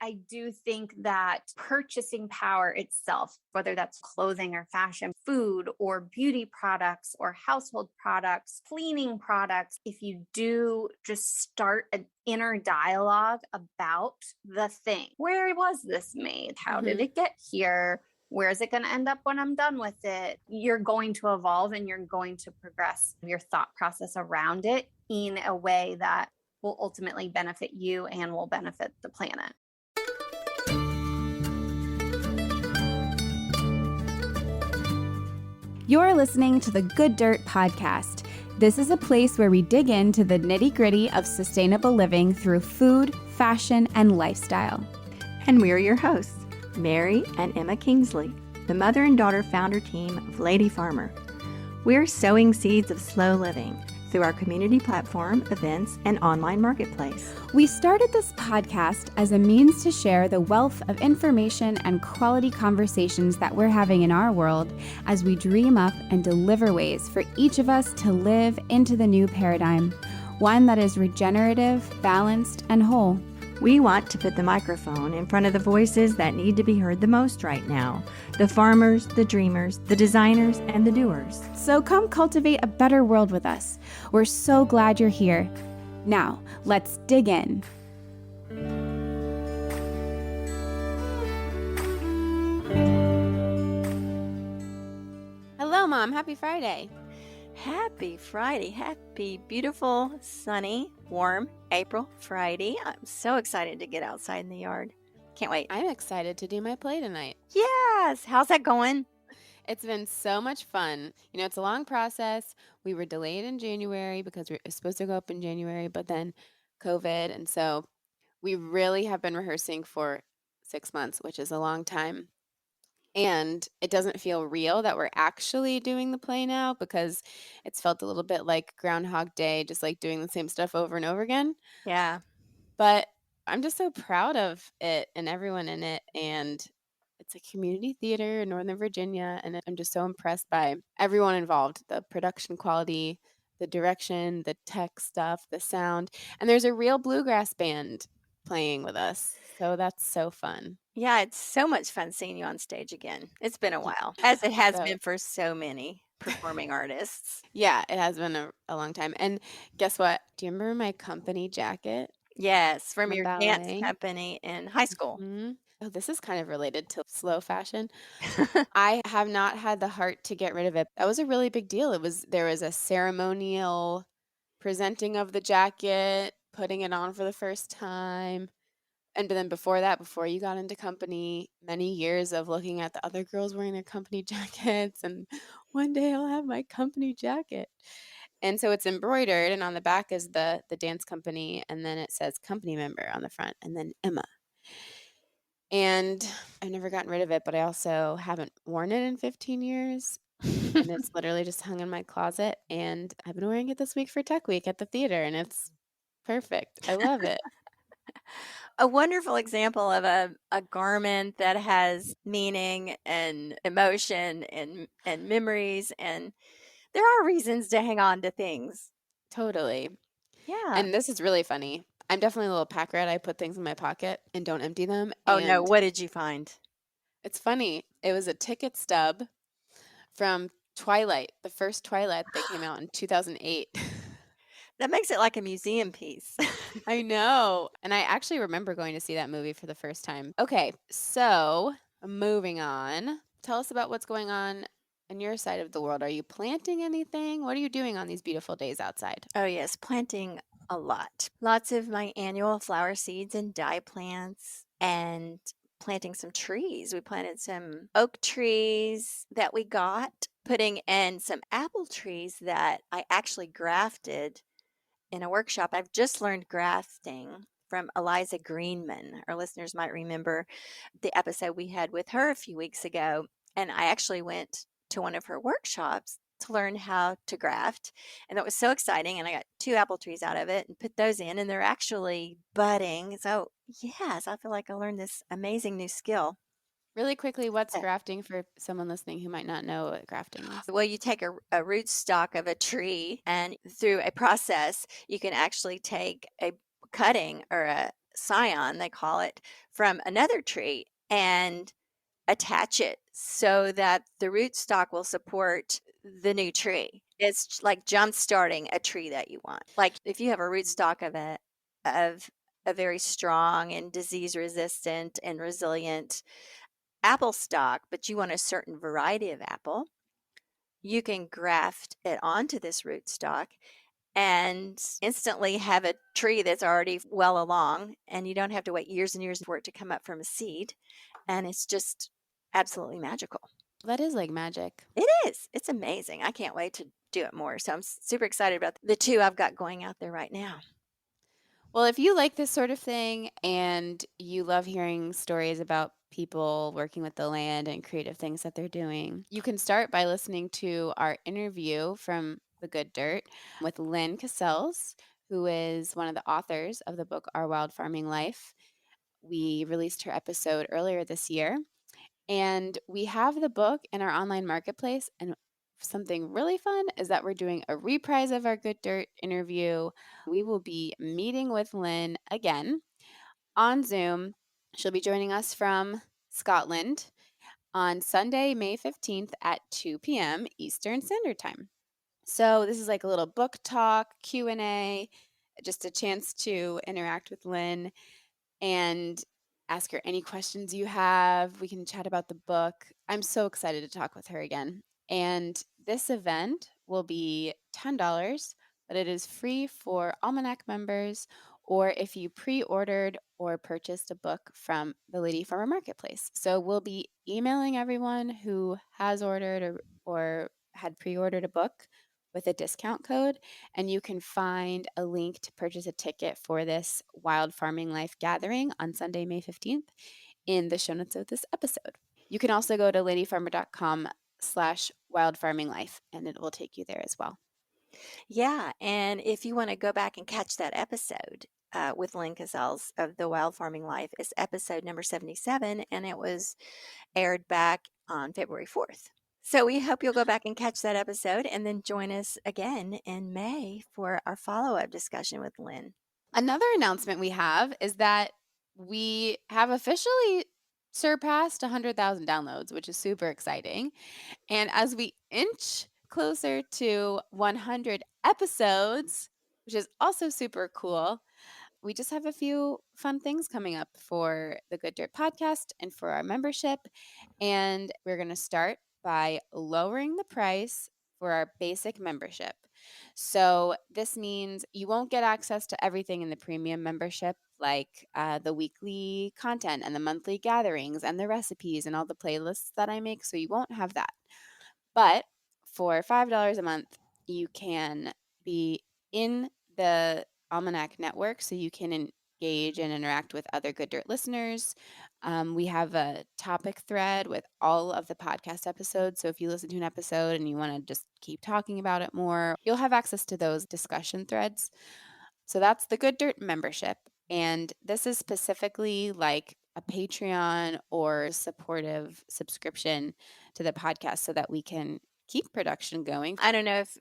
I do think that purchasing power itself, whether that's clothing or fashion, food or beauty products or household products, cleaning products, if you do just start an inner dialogue about the thing, where was this made? How did it get here? Where is it going to end up when I'm done with it? You're going to evolve and you're going to progress your thought process around it in a way that will ultimately benefit you and will benefit the planet. You're listening to the Good Dirt Podcast. This is a place where we dig into the nitty-gritty of sustainable living through food, fashion, and lifestyle. And we're your hosts, Mary and Emma Kingsley, the mother and daughter founder team of Lady Farmer. We're sowing seeds of slow living through our community platform, events, and online marketplace. We started this podcast as a means to share the wealth of information and quality conversations that we're having in our world as we dream up and deliver ways for each of us to live into the new paradigm, one that is regenerative, balanced, and whole. We want to put the microphone in front of the voices that need to be heard the most right now. The farmers, the dreamers, the designers, and the doers. So come cultivate a better world with us. We're so glad you're here. Now, let's dig in. Hello, Mom. Happy Friday. Happy Friday. Happy, beautiful, sunny, warm April Friday. I'm so excited to get outside in the yard. Can't wait. I'm excited to do my play tonight. Yes. How's that going? It's been so much fun. You know, it's a long process. We were delayed in January because we were supposed to go up in January, but then COVID. And so we really have been rehearsing for 6 months, which is a long time. And it doesn't feel real that we're actually doing the play now because it's felt a little bit like Groundhog Day, just like doing the same stuff over and over again. Yeah. But I'm just so proud of it and everyone in it. And it's a community theater in Northern Virginia. And I'm just so impressed by everyone involved, the production quality, the direction, the tech stuff, the sound. And there's a real bluegrass band playing with us. So that's so fun. Yeah, it's so much fun seeing you on stage again. It's been a while, as it has So- been for so many performing artists. Yeah, it has been a long time. And guess what? Do you remember my company jacket? Yes, from From your ballet. dance company in high school. Mhm. Oh, this is kind of related to slow fashion. I have not had the heart to get rid of it. That was a really big deal. There was a ceremonial presenting of the jacket, putting it on for the first time. And then before that, before you got into company, many years of looking at the other girls wearing their company jackets and one day I'll have my company jacket. And so it's embroidered and on the back is the dance company and then it says company member on the front and then Emma. And I've never gotten rid of it, but I also haven't worn it in 15 years. And it's literally just hung in my closet. And I've been wearing it this week for Tech Week at the theater. And it's perfect. I love it. A wonderful example of a garment that has meaning and emotion and memories, and there are reasons to hang on to things. Totally. Yeah. And this is really funny. I'm definitely a little pack rat. I put things in my pocket and don't empty them. Oh no, And what did you find? it's funny. It was a ticket stub from Twilight, the first Twilight that came out in 2008. That makes it like a museum piece. I know. And I actually remember going to see that movie for the first time. Okay, so moving on. Tell us about what's going on your side of the world. Are you planting anything? What are you doing on these beautiful days outside? Oh yes, planting a lot. Lots of my annual flower seeds and dye plants and planting some trees. We planted some oak trees that we got, putting in some apple trees that I actually grafted in a workshop. I've just learned grafting from Eliza Greenman. Our listeners might remember the episode we had with her a few weeks ago. And I actually went to one of her workshops to learn how to graft. And that was so exciting. And I got 2 apple trees out of it and put those in, and they're actually budding. So, yes, I feel like I learned this amazing new skill. Really quickly, what's grafting for someone listening who might not know what grafting is? Well, you take a root stock of a tree, and through a process, you can actually take a cutting or a scion, they call it, from another tree and attach it so that the rootstock will support the new tree. It's like jump starting a tree that you want. Like if you have a rootstock of a very strong and disease resistant and resilient apple stock, but you want a certain variety of apple, you can graft it onto this rootstock and instantly have a tree that's already well along, and you don't have to wait years and years for it to come up from a seed. And it's just absolutely magical. That is like magic. It is. It's amazing. I can't wait to do it more. So I'm super excited about the two I've got going out there right now. Well, if you like this sort of thing and you love hearing stories about people working with the land and creative things that they're doing, you can start by listening to our interview from The Good Dirt with Lynn Cassels, who is one of the authors of the book Our Wild Farming Life. We released her episode earlier this year, and we have the book in our online marketplace. And something really fun is that we're doing a reprise of our Good Dirt interview. We will be meeting with Lynn again on Zoom. She'll be joining us from Scotland on Sunday, May 15th at 2 p.m. Eastern Standard Time. So this is like a little book talk, Q&A, just a chance to interact with Lynn and ask her any questions you have. We can chat about the book. I'm so excited to talk with her again. And this event will be $10, but it is free for Almanac members or if you pre-ordered or purchased a book from the Lady Farmer Marketplace. So we'll be emailing everyone who has ordered or had pre-ordered a book with a discount code, and you can find a link to purchase a ticket for this Wild Farming Life gathering on Sunday, May 15th in the show notes of this episode. You can also go to ladyfarmer.com/wildfarminglife, and it will take you there as well. Yeah. And if you want to go back and catch that episode with Lynn Cassels of The Wild Farming Life, it's episode number 77, and it was aired back on February 4th. So we hope you'll go back and catch that episode and then join us again in May for our follow-up discussion with Lynn. Another announcement we have is that we have officially surpassed 100,000 downloads, which is super exciting. And as we inch closer to 100 episodes, which is also super cool, we just have a few fun things coming up for the Good Dirt podcast and for our membership. And we're going to start by lowering the price for our basic membership. So this means you won't get access to everything in the premium membership, like the weekly content and the monthly gatherings and the recipes and all the playlists that I make. So you won't have that. But for $5 a month, you can be in the Almanac Network, so you can engage and interact with other Good Dirt listeners. We have a topic thread with all of the podcast episodes. So if you listen to an episode and you want to just keep talking about it more, you'll have access to those discussion threads. So that's the Good Dirt membership. And this is specifically like a Patreon or supportive subscription to the podcast so that we can keep production going. I don't know if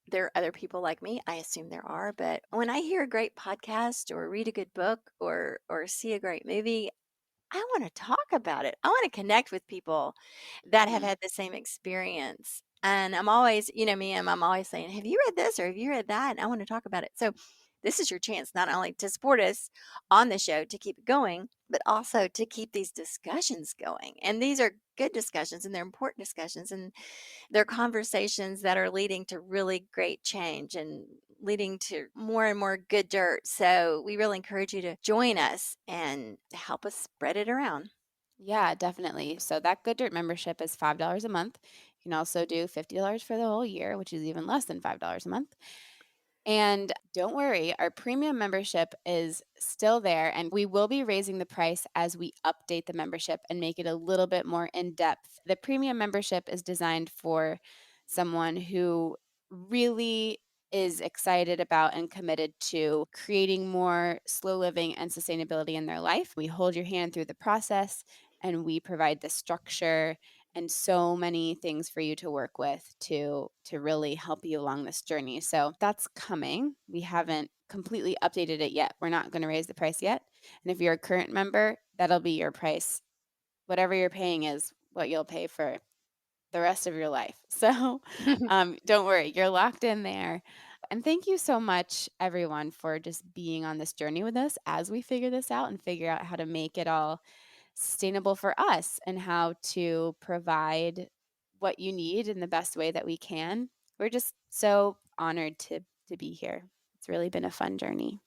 there are other people like me. I assume there are, but when I hear a great podcast or read a good book or see a great movie, I want to talk about it. I want to connect with people that have had the same experience. And I'm always, you know me, I'm always saying, have you read this or have you read that? And I want to talk about it. So this is your chance not only to support us on the show to keep it going, but also to keep these discussions going. And these are good discussions and they're important discussions. And they're conversations that are leading to really great change and leading to more and more good dirt. So we really encourage you to join us and help us spread it around. Yeah, definitely. So that Good Dirt membership is $5 a month. You can also do $50 for the whole year, which is even less than $5 a month. And don't worry, our premium membership is still there, and we will be raising the price as we update the membership and make it a little bit more in depth. The premium membership is designed for someone who really is excited about and committed to creating more slow living and sustainability in their life. We hold your hand through the process and we provide the structure and so many things for you to work with to really help you along this journey. So that's coming. We haven't completely updated it yet. We're not going to raise the price yet, And if you're a current member, that'll be your price. Whatever you're paying is what you'll pay for the rest of your life. So don't worry, you're locked in there. And thank you so much, everyone, for just being on this journey with us as we figure this out and figure out how to make it all sustainable for us and how to provide what you need in the best way that we can. We're just so honored to be here. It's really been a fun journey.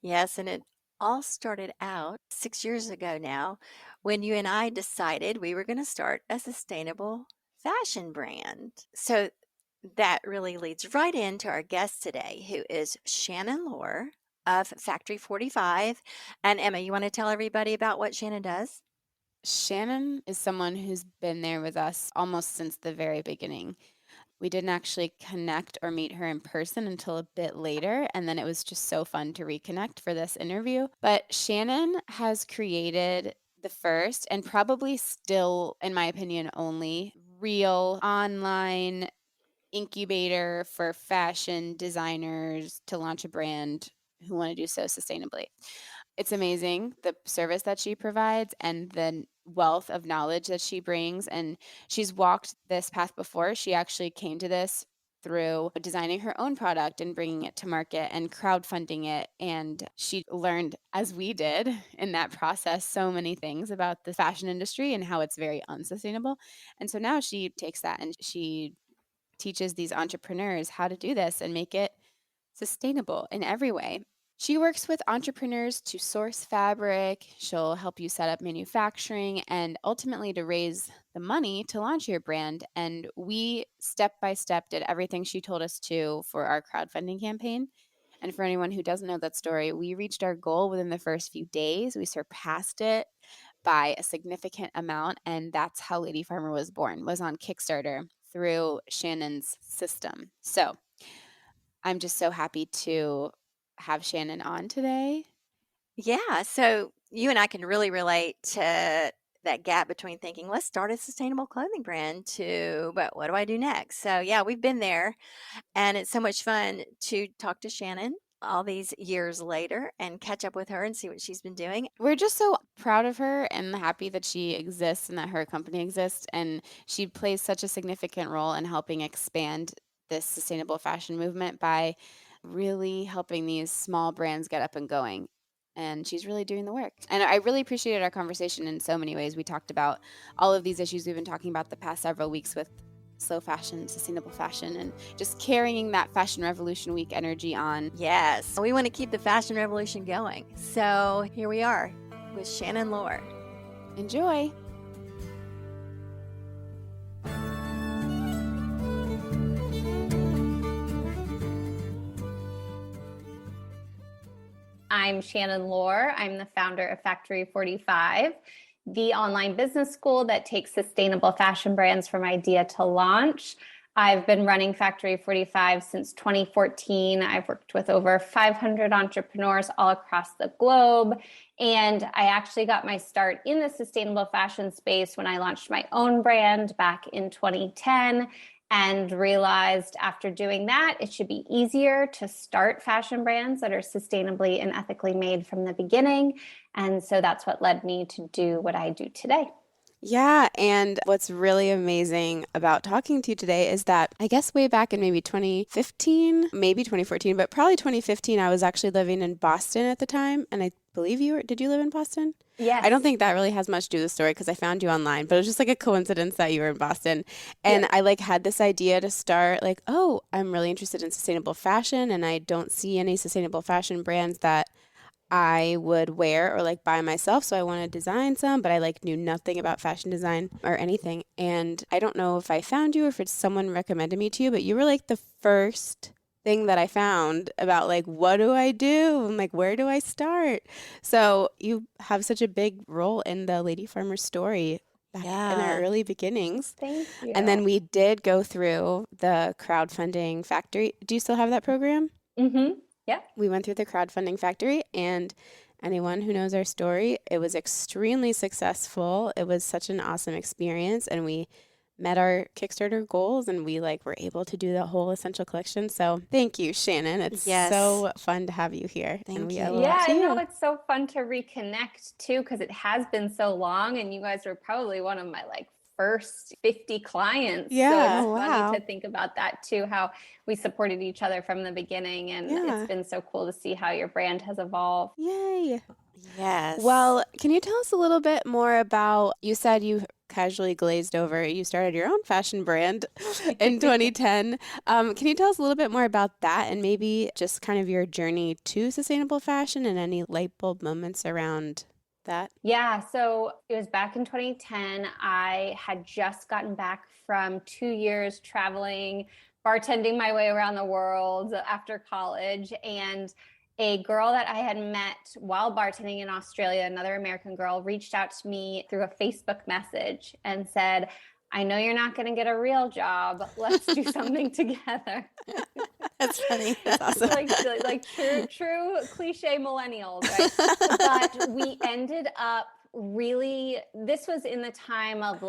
Yes, and it all started out 6 years ago now when you and I decided we were going to start a sustainable fashion brand. So that really leads right into our guest today, who is Shannon Lohr of Factory 45. And Emma, you want to tell everybody about what Shannon does? Shannon is someone who's been there with us almost since the very beginning. We didn't actually connect or meet her in person until a bit later, and then it was just so fun to reconnect for this interview. But Shannon has created the first and probably still, in my opinion, only real online incubator for fashion designers to launch a brand who want to do so sustainably. It's amazing the service that she provides and the wealth of knowledge that she brings. And she's walked this path before. She actually came to this through designing her own product and bringing it to market and crowdfunding it. And she learned, as we did in that process, so many things about the fashion industry and how it's very unsustainable. And so now she takes that and she teaches these entrepreneurs how to do this and make it sustainable in every way. She works with entrepreneurs to source fabric. She'll help you set up manufacturing and ultimately to raise the money to launch your brand. And we step by step did everything she told us to for our crowdfunding campaign. And for anyone who doesn't know that story, we reached our goal within the first few days. We surpassed it by a significant amount. And that's how Lady Farmer was born, was on Kickstarter through Shannon's system. So I'm just so happy to have Shannon on today. Yeah, so you and I can really relate to that gap between thinking, let's start a sustainable clothing brand to, but what do I do next? So, yeah, we've been there, and it's so much fun to talk to Shannon all these years later and catch up with her and see what she's been doing. We're just so proud of her and happy that she exists and that her company exists. And she plays such a significant role in helping expand this sustainable fashion movement by really helping these small brands get up and going. And she's really doing the work. And I really appreciated our conversation in so many ways. We talked about all of these issues we've been talking about the past several weeks with slow fashion, sustainable fashion, and just carrying that Fashion Revolution Week energy on. Yes, we want to keep the fashion revolution going. So here we are with Shannon Lohr. Enjoy. I'm Shannon Lohr. I'm the founder of Factory 45, the online business school that takes sustainable fashion brands from idea to launch. I've been running Factory 45 since 2014. I've worked with over 500 entrepreneurs all across the globe. And I actually got my start in the sustainable fashion space when I launched my own brand back in 2010. And realized after doing that, it should be easier to start fashion brands that are sustainably and ethically made from the beginning. And so that's what led me to do what I do today. Yeah, and what's really amazing about talking to you today is that I guess way back in maybe 2015, maybe 2014, but probably 2015, I was actually living in Boston at the time. And I believe did you live in Boston? Yes. I don't think that really has much to do with the story because I found you online, but it was just like a coincidence that you were in Boston. And I had this idea to start I'm really interested in sustainable fashion and I don't see any sustainable fashion brands that I would wear or buy myself. So I want to design some, but I knew nothing about fashion design or anything. And I don't know if I found you or if it's someone recommended me to you, but you were the first thing that I found about what do I do and where do I start? So you have such a big role in the Lady Farmer story back in our early beginnings. Thank you. And then we did go through the crowdfunding factory. Do you still have that program? Mm-hmm. Yeah. We went through the crowdfunding factory, and anyone who knows our story, it was extremely successful. It was such an awesome experience, and we met our Kickstarter goals and we were able to do the whole essential collection. So thank you, Shannon. It's so fun to have you here. Thank we you. owe a lot to I know you. it's so fun to reconnect too, because it has been so long and you guys were probably one of my first 50 clients. Yeah. So it's funny to think about that too, how we supported each other from the beginning. And it's been so cool to see how your brand has evolved. Yay. Yes. Well, can you tell us a little bit more about, you said you casually glazed over, you started your own fashion brand in 2010. Can you tell us a little bit more about that and maybe just kind of your journey to sustainable fashion and any light bulb moments around that? Yeah, so it was back in 2010. I had just gotten back from 2 years traveling, bartending my way around the world after college. And a girl that I had met while bartending in Australia, another American girl, reached out to me through a Facebook message and said, I know you're not going to get a real job. Let's do something together. That's funny. That's awesome. like true cliche millennials, right? But we ended up really, this was in the time of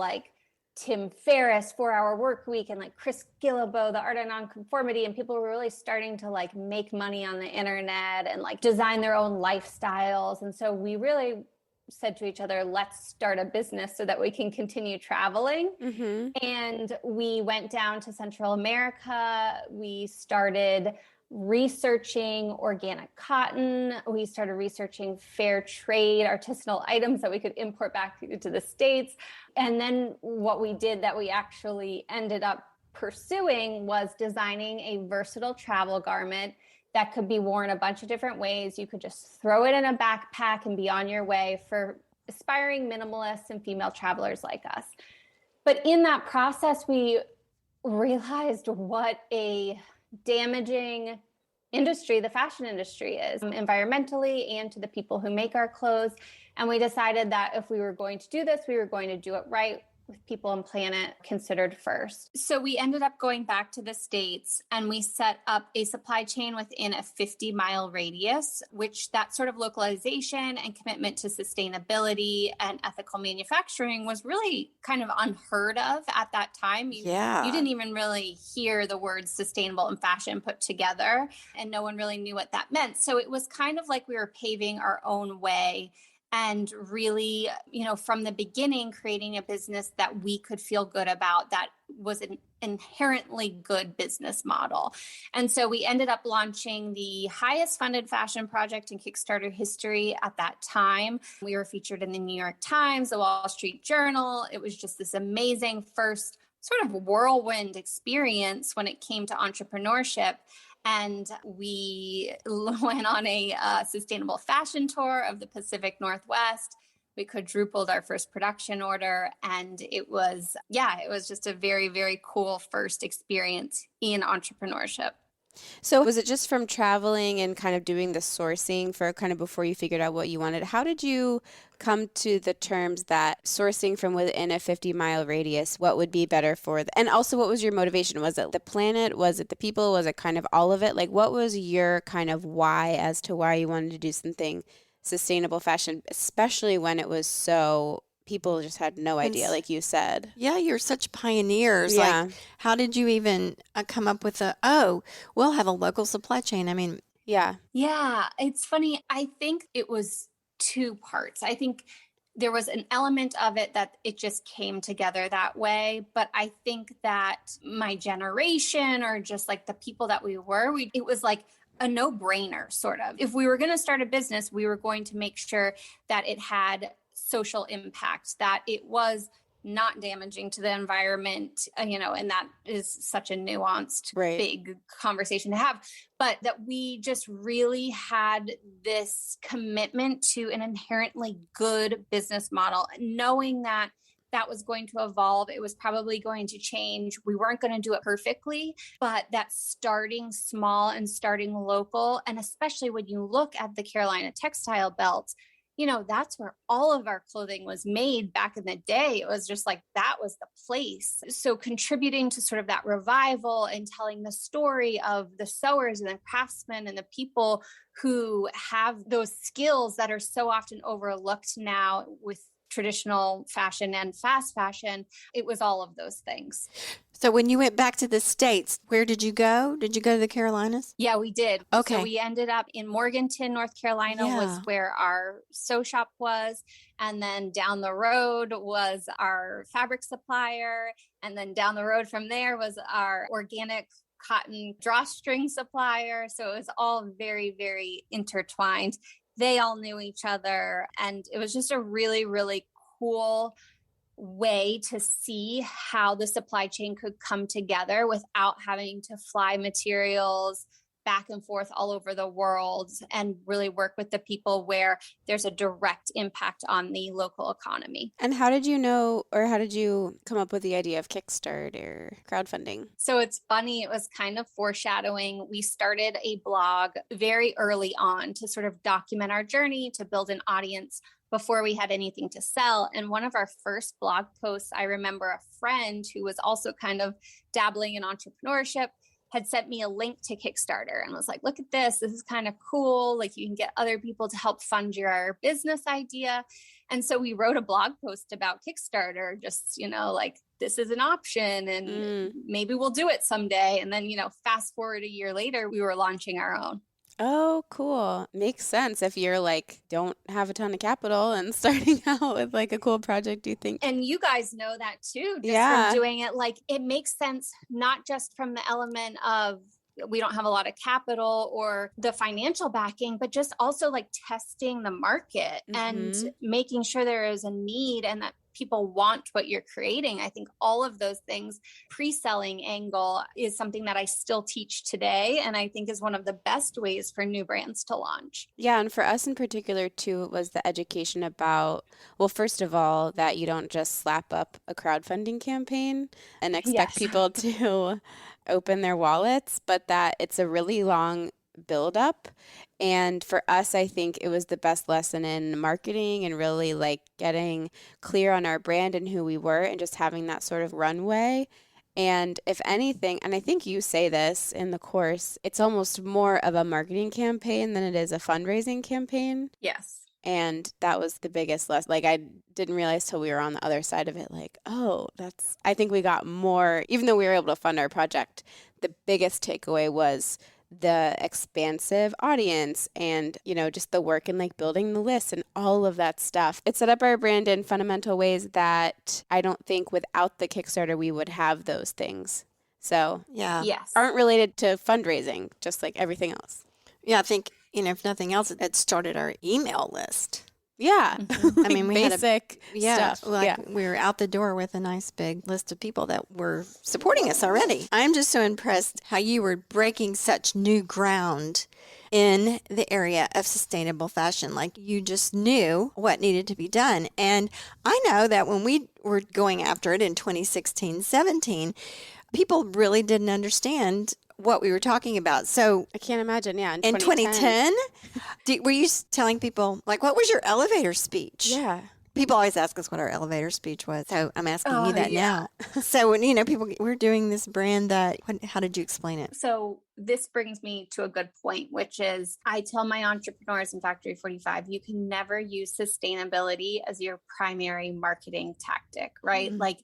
Tim Ferriss, 4-Hour Work Week, and Chris Gillibo, The Art of Nonconformity, and people were really starting to make money on the internet and design their own lifestyles. And so we really said to each other, let's start a business so that we can continue traveling. Mm-hmm. And we went down to Central America. We started researching organic cotton. We started researching fair trade artisanal items that we could import back to the States. And then what we did that we actually ended up pursuing was designing a versatile travel garment that could be worn a bunch of different ways. You could just throw it in a backpack and be on your way for aspiring minimalists and female travelers like us. But in that process, we realized what a damaging industry the fashion industry is, environmentally and to the people who make our clothes. And we decided that if we were going to do this, we were going to do it right, with people and planet considered first. So we ended up going back to the States and we set up a supply chain within a 50-mile radius, which that sort of localization and commitment to sustainability and ethical manufacturing was really kind of unheard of at that time. You didn't even really hear the words sustainable and fashion put together, and no one really knew what that meant. So it was kind of like we were paving our own way and really, from the beginning, creating a business that we could feel good about, that was an inherently good business model. And so we ended up launching the highest funded fashion project in Kickstarter history at that time. We were featured in the New York Times, the Wall Street Journal. It was just this amazing first sort of whirlwind experience when it came to entrepreneurship. And we went on a sustainable fashion tour of the Pacific Northwest. We quadrupled our first production order. And it was just a very, very cool first experience in entrepreneurship. So was it just from traveling and kind of doing the sourcing for kind of before you figured out what you wanted? How did you come to the terms that sourcing from within a 50-mile radius, what would be better and also what was your motivation? Was it the planet? Was it the people? Was it kind of all of it? What was your kind of why as to why you wanted to do something sustainable fashion, especially when it was so people just had no idea, like you said. Yeah, you're such pioneers. Yeah. How did you even come up with we'll have a local supply chain? I mean, Yeah, it's funny. I think it was two parts. I think there was an element of it that it just came together that way. But I think that my generation, or just the people that we were, it was a no-brainer, sort of. If we were going to start a business, we were going to make sure that it had social impact, that it was not damaging to the environment, and that is such a nuanced, big conversation to have, but that we just really had this commitment to an inherently good business model, knowing that that was going to evolve. It was probably going to change. We weren't going to do it perfectly, but that starting small and starting local, and especially when you look at the Carolina textile belt, that's where all of our clothing was made back in the day. It was just that was the place. So contributing to sort of that revival and telling the story of the sewers and the craftsmen and the people who have those skills that are so often overlooked now with traditional fashion and fast fashion. It was all of those things. So when you went back to the States, where did you go? Did you go to the Carolinas? Yeah, we did. Okay. So we ended up in Morganton, North Carolina was where our sew shop was. And then down the road was our fabric supplier. And then down the road from there was our organic cotton drawstring supplier. So it was all very, very intertwined. They all knew each other. And it was just a really, really cool way to see how the supply chain could come together without having to fly materials back and forth all over the world, and really work with the people where there's a direct impact on the local economy. And how did you know, or how did you come up with the idea of Kickstarter crowdfunding? So it's funny, it was kind of foreshadowing. We started a blog very early on to sort of document our journey, to build an audience before we had anything to sell. And one of our first blog posts, I remember a friend who was also kind of dabbling in entrepreneurship had sent me a link to Kickstarter and was like, look at this. This is kind of cool. Like, you can get other people to help fund your business idea. And so we wrote a blog post about Kickstarter, just, like, this is an option and maybe we'll do it someday. And then, fast forward a year later, we were launching our own. Oh, cool. Makes sense if you're like, don't have a ton of capital and starting out with like a cool project, do you think? And you guys know that too, just from doing it. Like, it makes sense, not just from the element of we don't have a lot of capital or the financial backing, but just also like testing the market and making sure there is a need and that people want what you're creating. I think all of those things, pre-selling angle is something that I still teach today. And I think is one of the best ways for new brands to launch. Yeah. And for us in particular too, it was the education about, well, first of all, that you don't just slap up a crowdfunding campaign and expect people to open their wallets, but that it's a really long buildup. And for us, I think it was the best lesson in marketing and really like getting clear on our brand and who we were and just having that sort of runway. And if anything, and I think you say this in the course, it's almost more of a marketing campaign than it is a fundraising campaign. Yes. And that was the biggest lesson. Like, I didn't realize till we were on the other side of it, like, oh, I think we got more, even though we were able to fund our project, the biggest takeaway was the expansive audience and, just the work and like building the list and all of that stuff. It set up our brand in fundamental ways that I don't think without the Kickstarter, we would have those things. So aren't related to fundraising, just like everything else. Yeah, I think, if nothing else, it started our email list. Yeah. I mean, we basic stuff. We were out the door with a nice big list of people that were supporting us already. I'm just so impressed how you were breaking such new ground in the area of sustainable fashion. Like, you just knew what needed to be done. And I know that when we were going after it in 2016-17, people really didn't understand what we were talking about. So I can't imagine. Yeah. In 2010, were you telling people, like, what was your elevator speech? Yeah. People always ask us what our elevator speech was. So I'm asking you that now. So when, people, we're doing this brand how did you explain it? So this brings me to a good point, which is I tell my entrepreneurs in Factory 45, you can never use sustainability as your primary marketing tactic, right? Mm-hmm. Like,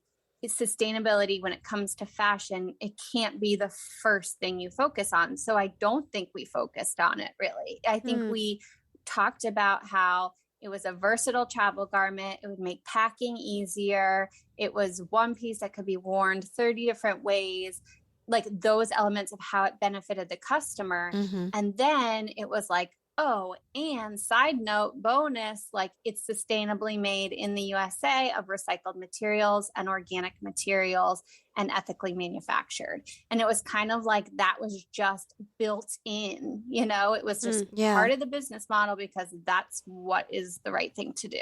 sustainability when it comes to fashion, it can't be the first thing you focus on. So I don't think we focused on it really. I think we talked about how it was a versatile travel garment. It would make packing easier. It was one piece that could be worn 30 different ways, like those elements of how it benefited the customer. Mm-hmm. And then it was like, oh, and side note, bonus, like, it's sustainably made in the USA of recycled materials and organic materials and ethically manufactured. And it was kind of like that was just built in, it was just part of the business model because that's what is the right thing to do.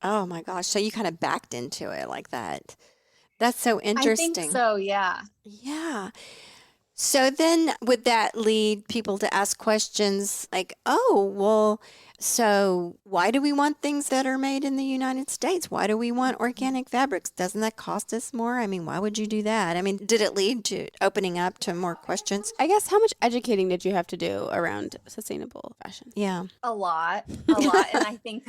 Oh my gosh. So you kind of backed into it like that. That's so interesting. I think so, yeah. Yeah. So then would that lead people to ask questions like, oh, well, so why do we want things that are made in the United States? Why do we want organic fabrics? Doesn't that cost us more? I mean, why would you do that? I mean, did it lead to opening up to more questions? I guess how much educating did you have to do around sustainable fashion? Yeah. A lot. And I think,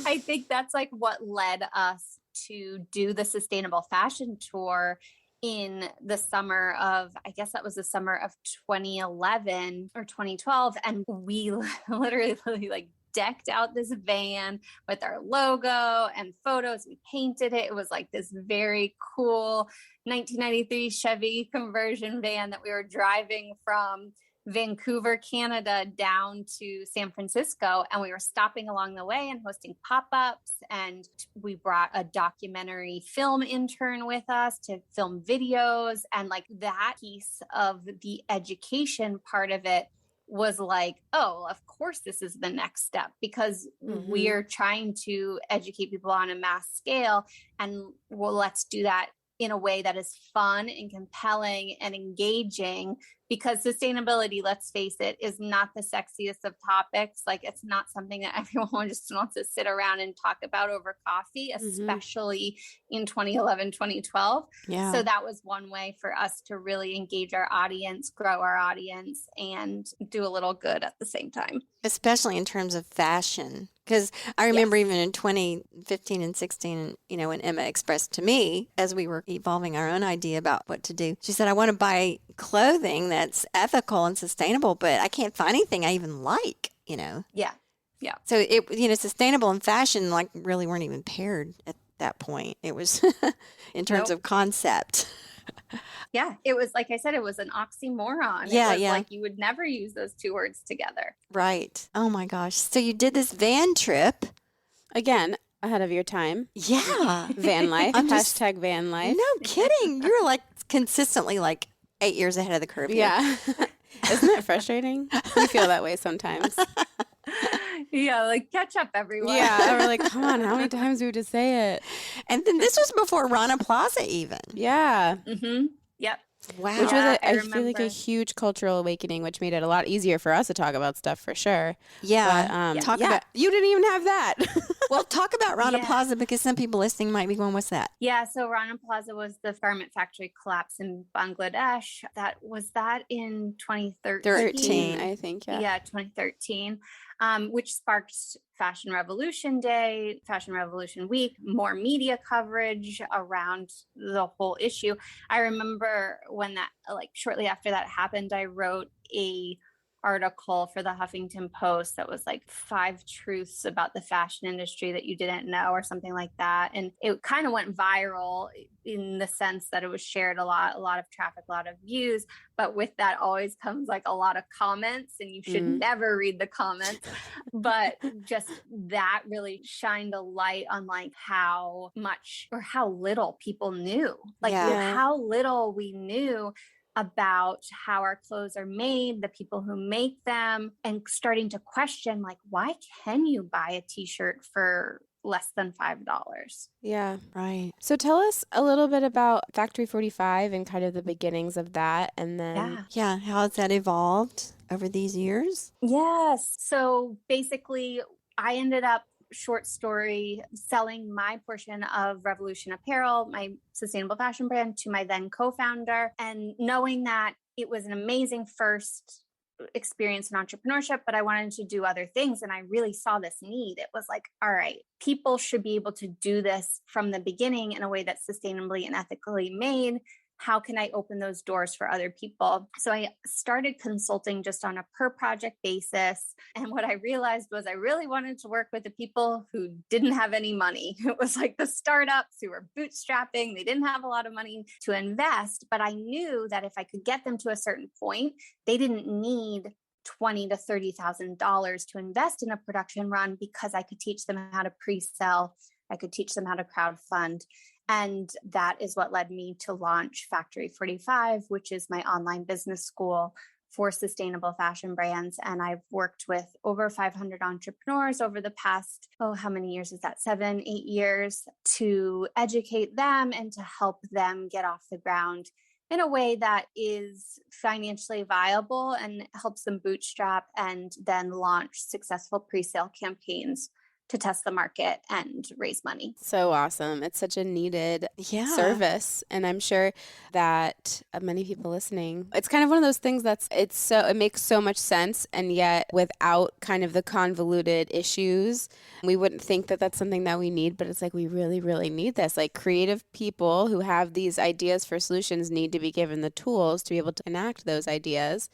I think that's like what led us to do the sustainable fashion tour in the summer of, I guess that was the summer of 2011 or 2012. And we literally like decked out this van with our logo and photos. We painted it. It was like this very cool 1993 Chevy conversion van that we were driving from Vancouver, Canada, down to San Francisco. And we were stopping along the way and hosting pop-ups. And we brought a documentary film intern with us to film videos. And like that piece of the education part of it was like, oh, of course, this is the next step, because we're trying to educate people on a mass scale. And well, let's do that in a way that is fun and compelling and engaging, because sustainability, let's face it, is not the sexiest of topics. Like, it's not something that everyone just wants to sit around and talk about over coffee, especially in 2011, 2012. Yeah. So that was one way for us to really engage our audience, grow our audience, and do a little good at the same time. Especially in terms of fashion. Because I remember even in 2015 and 16, you know, when Emma expressed to me, as we were evolving our own idea about what to do, she said, I want to buy clothing that's ethical and sustainable, but I can't find anything I even like, you know? Yeah. Yeah. So it, you know, sustainable and fashion like really weren't even paired at that point. It was in terms of concept. Yeah, it was, like I said, it was an oxymoron. Yeah, it was like you would never use those two words together. Right. Oh my gosh. So you did this van trip. Again, ahead of your time. Yeah. Van life. Hashtag van life. No kidding. You're like consistently like 8 years ahead of the curve. Yeah. Isn't it frustrating? We feel that way sometimes. Yeah, like catch up, everyone. Yeah, we're like, come on, how many times do we have to say it? And then this was before Rana Plaza even. Yeah. Yep. Wow. Which was, I feel like, remember. a huge cultural awakening, which made it a lot easier for us to talk about stuff for sure. Yeah. But, you didn't even have that. Well, talk about Rana Plaza, because some people listening might be going, what's that? Yeah, so Rana Plaza was the garment factory collapse in Bangladesh. Was that in 2013? 13, I think, yeah. Yeah, 2013, which sparked Fashion Revolution Day, Fashion Revolution Week, more media coverage around the whole issue. I remember when that, like shortly after that happened, I wrote a article for the Huffington Post that was like 5 truths about the fashion industry that you didn't know, or something like that. And it kind of went viral in the sense that it was shared a lot of traffic, a lot of views. But with that always comes like a lot of comments, and you should never read the comments. But just that really shined a light on like how much or how little people knew, like how little we knew about how our clothes are made, the people who make them, and starting to question, like, why can you buy a t-shirt for less than $5? Yeah. Right. So tell us a little bit about Factory 45 and kind of the beginnings of that. And then Yeah. How has that evolved over these years? Yes. So basically, I ended up, short story, selling my portion of Revolution Apparel, my sustainable fashion brand, to my then co-founder, and knowing that it was an amazing first experience in entrepreneurship, but I wanted to do other things. And I really saw this need. It was like, all right, people should be able to do this from the beginning in a way that's sustainably and ethically made. How can I open those doors for other people? So I started consulting just on a per project basis. And what I realized was I really wanted to work with the people who didn't have any money. It was like the startups who were bootstrapping. They didn't have a lot of money to invest, but I knew that if I could get them to a certain point, they didn't need $20,000 to $30,000 to invest in a production run, because I could teach them how to pre-sell. I could teach them how to crowdfund. And that is what led me to launch Factory 45, which is my online business school for sustainable fashion brands. And I've worked with over 500 entrepreneurs over the past, how many years is that? 7, 8 years, to educate them and to help them get off the ground in a way that is financially viable and helps them bootstrap and then launch successful pre-sale campaigns to test the market and raise money. So awesome. It's such a needed service. And I'm sure that many people listening, it's kind of one of those things it makes so much sense. And yet without kind of the convoluted issues, we wouldn't think that that's something that we need, but it's like, we really, really need this. Like, creative people who have these ideas for solutions need to be given the tools to be able to enact those ideas.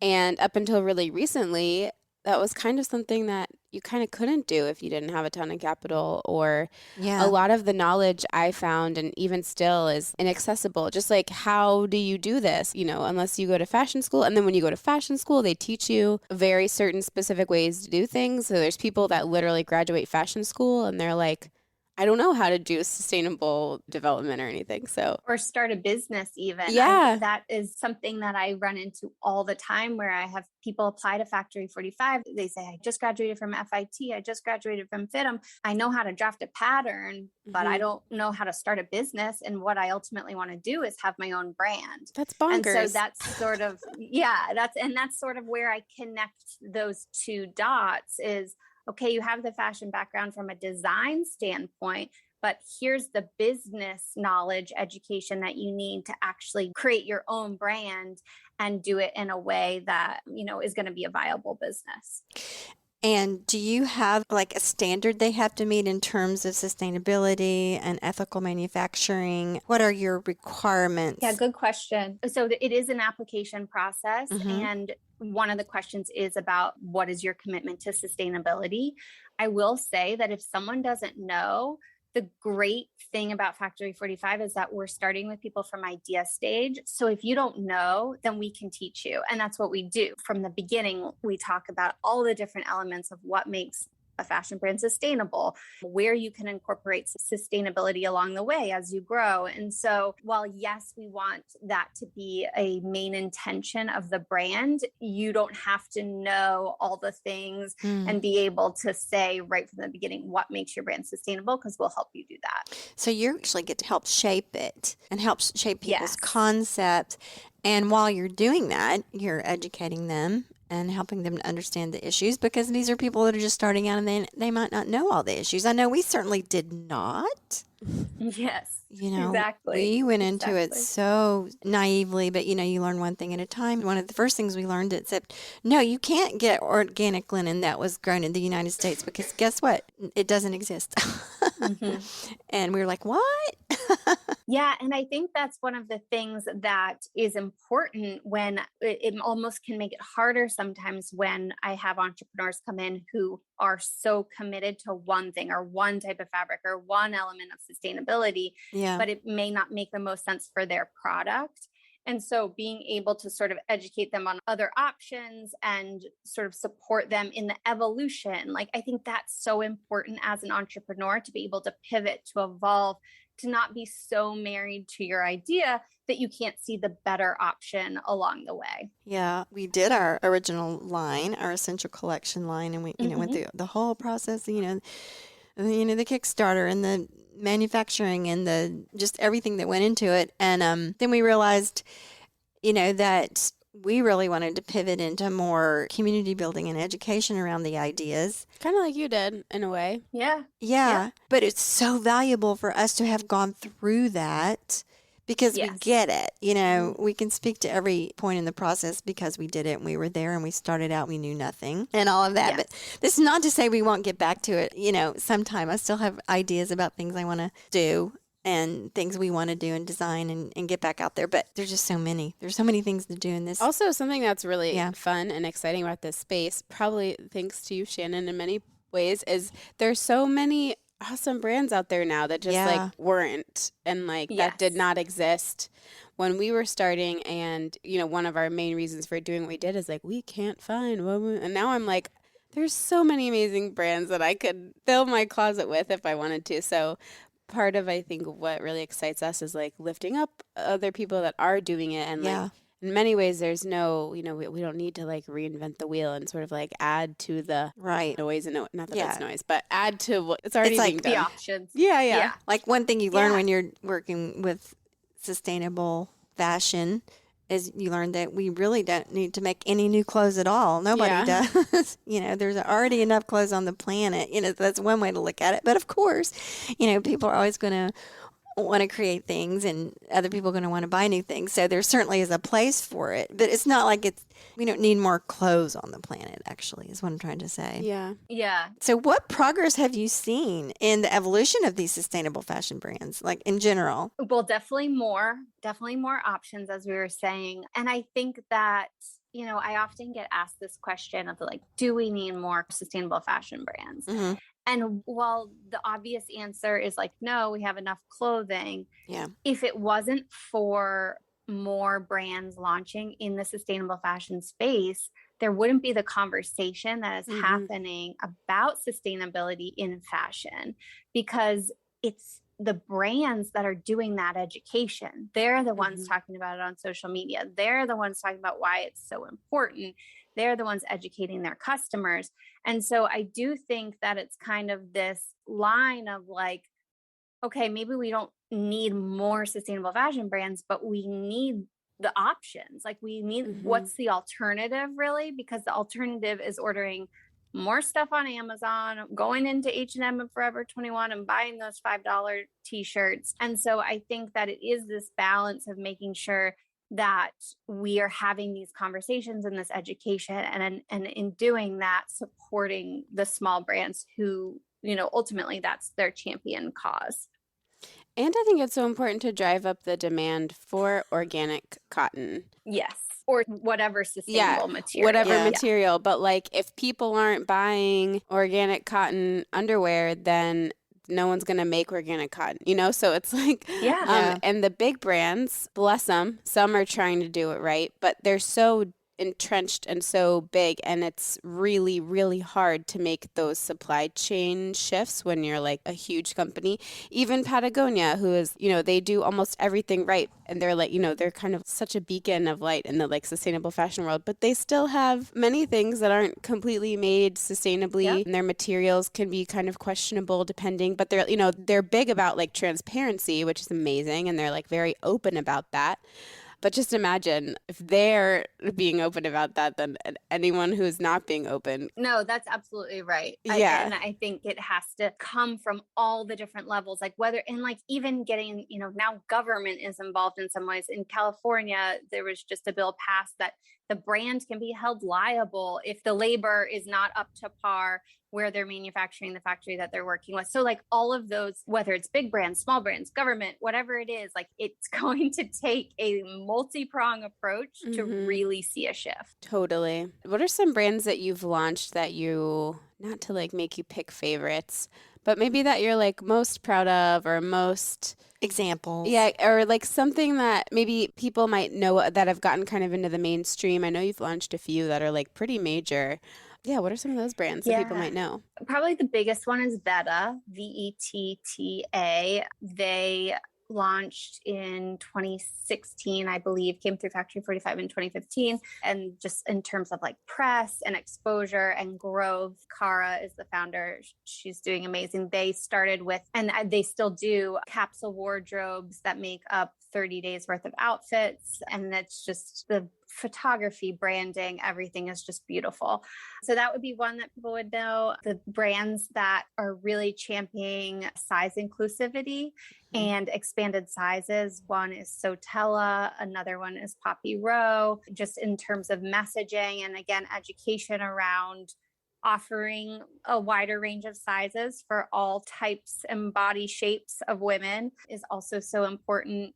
And up until really recently, that was kind of something that you kind of couldn't do if you didn't have a ton of capital, or a lot of the knowledge I found, and even still, is inaccessible. Just like, how do you do this? You know, unless you go to fashion school. And then when you go to fashion school, they teach you very certain specific ways to do things. So there's people that literally graduate fashion school and they're like, I don't know how to do sustainable development or anything. So, or start a business even. Yeah. That is something that I run into all the time, where I have people apply to Factory 45. They say, I just graduated from FIT. I just graduated from FITM. I know how to draft a pattern, but I don't know how to start a business. And what I ultimately want to do is have my own brand. That's bonkers. And so that's sort of, that's sort of where I connect those two dots is, okay, you have the fashion background from a design standpoint, but here's the business knowledge, education that you need to actually create your own brand and do it in a way that, you know, is going to be a viable business. And do you have like a standard they have to meet in terms of sustainability and ethical manufacturing? What are your requirements? Yeah, good question. So it is an application process. And one of the questions is about what is your commitment to sustainability? I will say that if someone doesn't know, the great thing about Factory 45 is that we're starting with people from idea stage. So if you don't know, then we can teach you. And that's what we do. From the beginning, we talk about all the different elements of what makes a fashion brand sustainable, where you can incorporate sustainability along the way as you grow. And so while yes, we want that to be a main intention of the brand, you don't have to know all the things and be able to say right from the beginning what makes your brand sustainable, because we'll help you do that. So you actually get to help shape it and help shape people's concepts. And while you're doing that, you're educating them and helping them to understand the issues, because these are people that are just starting out and they might not know all the issues. I know we certainly did not. Yes. You know, exactly. We went into it so naively, but you know, you learn one thing at a time. One of the first things we learned is that no, you can't get organic linen that was grown in the United States, because guess what? It doesn't exist. And we were like, what? Yeah. And I think that's one of the things that is important when it almost can make it harder sometimes when I have entrepreneurs come in who are so committed to one thing or one type of fabric or one element of sustainability, but it may not make the most sense for their product. And so being able to sort of educate them on other options and sort of support them in the evolution, like I think that's so important as an entrepreneur, to be able to pivot, to evolve, to not be so married to your idea that you can't see the better option along the way. Yeah, we did our original line, our essential collection line, and we went through the whole process, the Kickstarter and the manufacturing and the just everything that went into it. And then we realized, that we really wanted to pivot into more community building and education around the ideas. Kind of like you did, in a way. Yeah. But it's so valuable for us to have gone through that, because we get it. We can speak to every point in the process because we did it and we were there and we started out, we knew nothing and all of that. But this is not to say we won't get back to it, sometime. I still have ideas about things I want to do and things we want to do and design and get back out there. But there's just so many. There's so many things to do in this. Also, something that's really fun and exciting about this space, probably thanks to you, Shannon, in many ways, is there's so many awesome brands out there now that just weren't and that did not exist when we were starting. And one of our main reasons for doing what we did is we can't find and now I'm like, there's so many amazing brands that I could fill my closet with if I wanted to. So part of, I think, what really excites us is lifting up other people that are doing it. And in many ways, there's no, we don't need to reinvent the wheel and sort of add to the noise. And not that it's noise, but add to what it's already being done. The options. Yeah. Like one thing you learn when you're working with sustainable fashion is you learn that we really don't need to make any new clothes at all. Nobody does. There's already enough clothes on the planet. That's one way to look at it. But of course, people are always going to want to create things and other people are going to want to buy new things. So there certainly is a place for it, but it's not like we don't need more clothes on the planet, actually, is what I'm trying to say. Yeah. Yeah. So what progress have you seen in the evolution of these sustainable fashion brands, like in general? Well, definitely more options, as we were saying. And I think that, I often get asked this question of like, do we need more sustainable fashion brands? Mm-hmm. And while the obvious answer is like, no, we have enough clothing. Yeah. If it wasn't for more brands launching in the sustainable fashion space, there wouldn't be the conversation that is happening about sustainability in fashion, because it's the brands that are doing that education. They're the ones talking about it on social media. They're the ones talking about why it's so important. They're the ones educating their customers. And so I do think that it's kind of this line of like, okay, maybe we don't need more sustainable fashion brands, but we need the options. Like we need, what's the alternative really? Because the alternative is ordering more stuff on Amazon, going into H&M and Forever 21 and buying those $5 t-shirts. And so I think that it is this balance of making sure that we are having these conversations and this education, and in doing that, supporting the small brands who, ultimately that's their champion cause. And I think it's so important to drive up the demand for organic cotton. Yes. Or whatever sustainable material. Whatever material. But like if people aren't buying organic cotton underwear, then no one's going to make organic cotton, So it's like, and the big brands, bless them, some are trying to do it right, but they're so entrenched and so big, and it's really, really hard to make those supply chain shifts when you're like a huge company. Even Patagonia, who is, they do almost everything right, and they're like, they're kind of such a beacon of light in the like sustainable fashion world, but they still have many things that aren't completely made sustainably, and their materials can be kind of questionable depending, but they're, they're big about like transparency, which is amazing, and they're like very open about that. But just imagine if they're being open about that, then anyone who's not being open. No, that's absolutely right. Yeah. And I think it has to come from all the different levels, like whether, and like even getting, now government is involved in some ways. In California, there was just a bill passed that the brand can be held liable if the labor is not up to par where they're manufacturing the factory that they're working with. So like all of those, whether it's big brands, small brands, government, whatever it is, like it's going to take a multi-prong approach to really see a shift. Totally. What are some brands that you've launched that you, not to like make you pick favorites, but maybe that you're like most proud of or most examples? Yeah, or like something that maybe people might know that have gotten kind of into the mainstream. I know you've launched a few that are like pretty major. Yeah, what are some of those brands that people might know? Probably the biggest one is Vetta, Vetta. They launched in 2016, I believe, came through Factory 45 in 2015. And just in terms of like press and exposure and growth, Cara is the founder. She's doing amazing. They started with, and they still do, capsule wardrobes that make up 30 days worth of outfits. And that's just the photography, branding, everything is just beautiful. So that would be one that people would know. The brands that are really championing size inclusivity and expanded sizes. One is Sotella, another one is Poppy Row, just in terms of messaging and again, education around offering a wider range of sizes for all types and body shapes of women is also so important.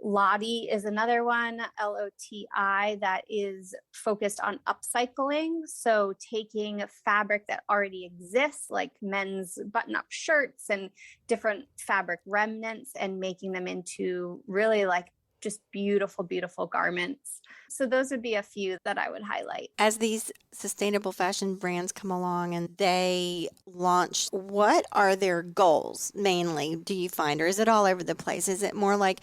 Lottie is another one, Loti, that is focused on upcycling. So taking fabric that already exists, like men's button-up shirts and different fabric remnants, and making them into really like just beautiful, beautiful garments. So those would be a few that I would highlight. As these sustainable fashion brands come along and they launch, what are their goals mainly, do you find? Or is it all over the place? Is it more like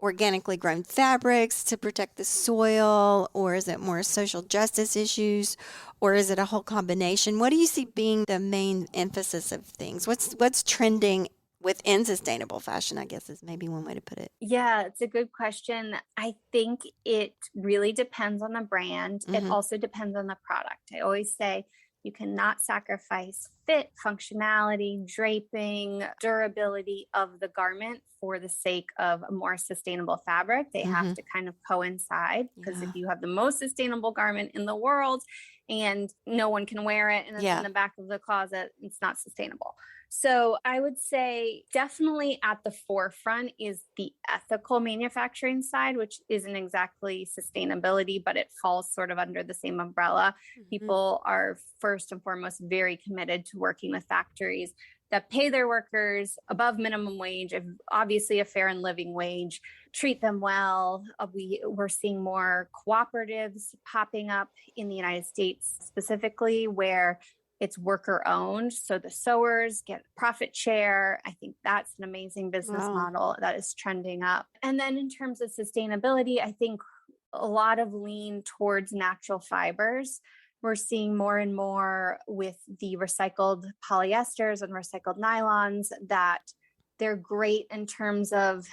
organically grown fabrics to protect the soil? Or is it more social justice issues? Or is it a whole combination? What do you see being the main emphasis of things? What's trending within sustainable fashion, I guess is maybe one way to put it. Yeah, it's a good question. I think it really depends on the brand. It Mhm. also depends on the product. I always say you cannot sacrifice fit, functionality, draping, durability of the garment for the sake of a more sustainable fabric. They have Mhm. to kind of coincide, because if Yeah. you have the most sustainable garment in the world and no one can wear it and it's Yeah. in the back of the closet, it's not sustainable. So I would say definitely at the forefront is the ethical manufacturing side, which isn't exactly sustainability, but it falls sort of under the same umbrella. Mhm. People are first and foremost very committed to working with factories that pay their workers above minimum wage, obviously a fair and living wage, treat them well. We're seeing more cooperatives popping up in the United States specifically, where it's worker owned. So the sewers get profit share. I think that's an amazing business Wow. model that is trending up. And then in terms of sustainability, I think a lot of lean towards natural fibers. We're seeing more and more with the recycled polyesters and recycled nylons that they're great in terms of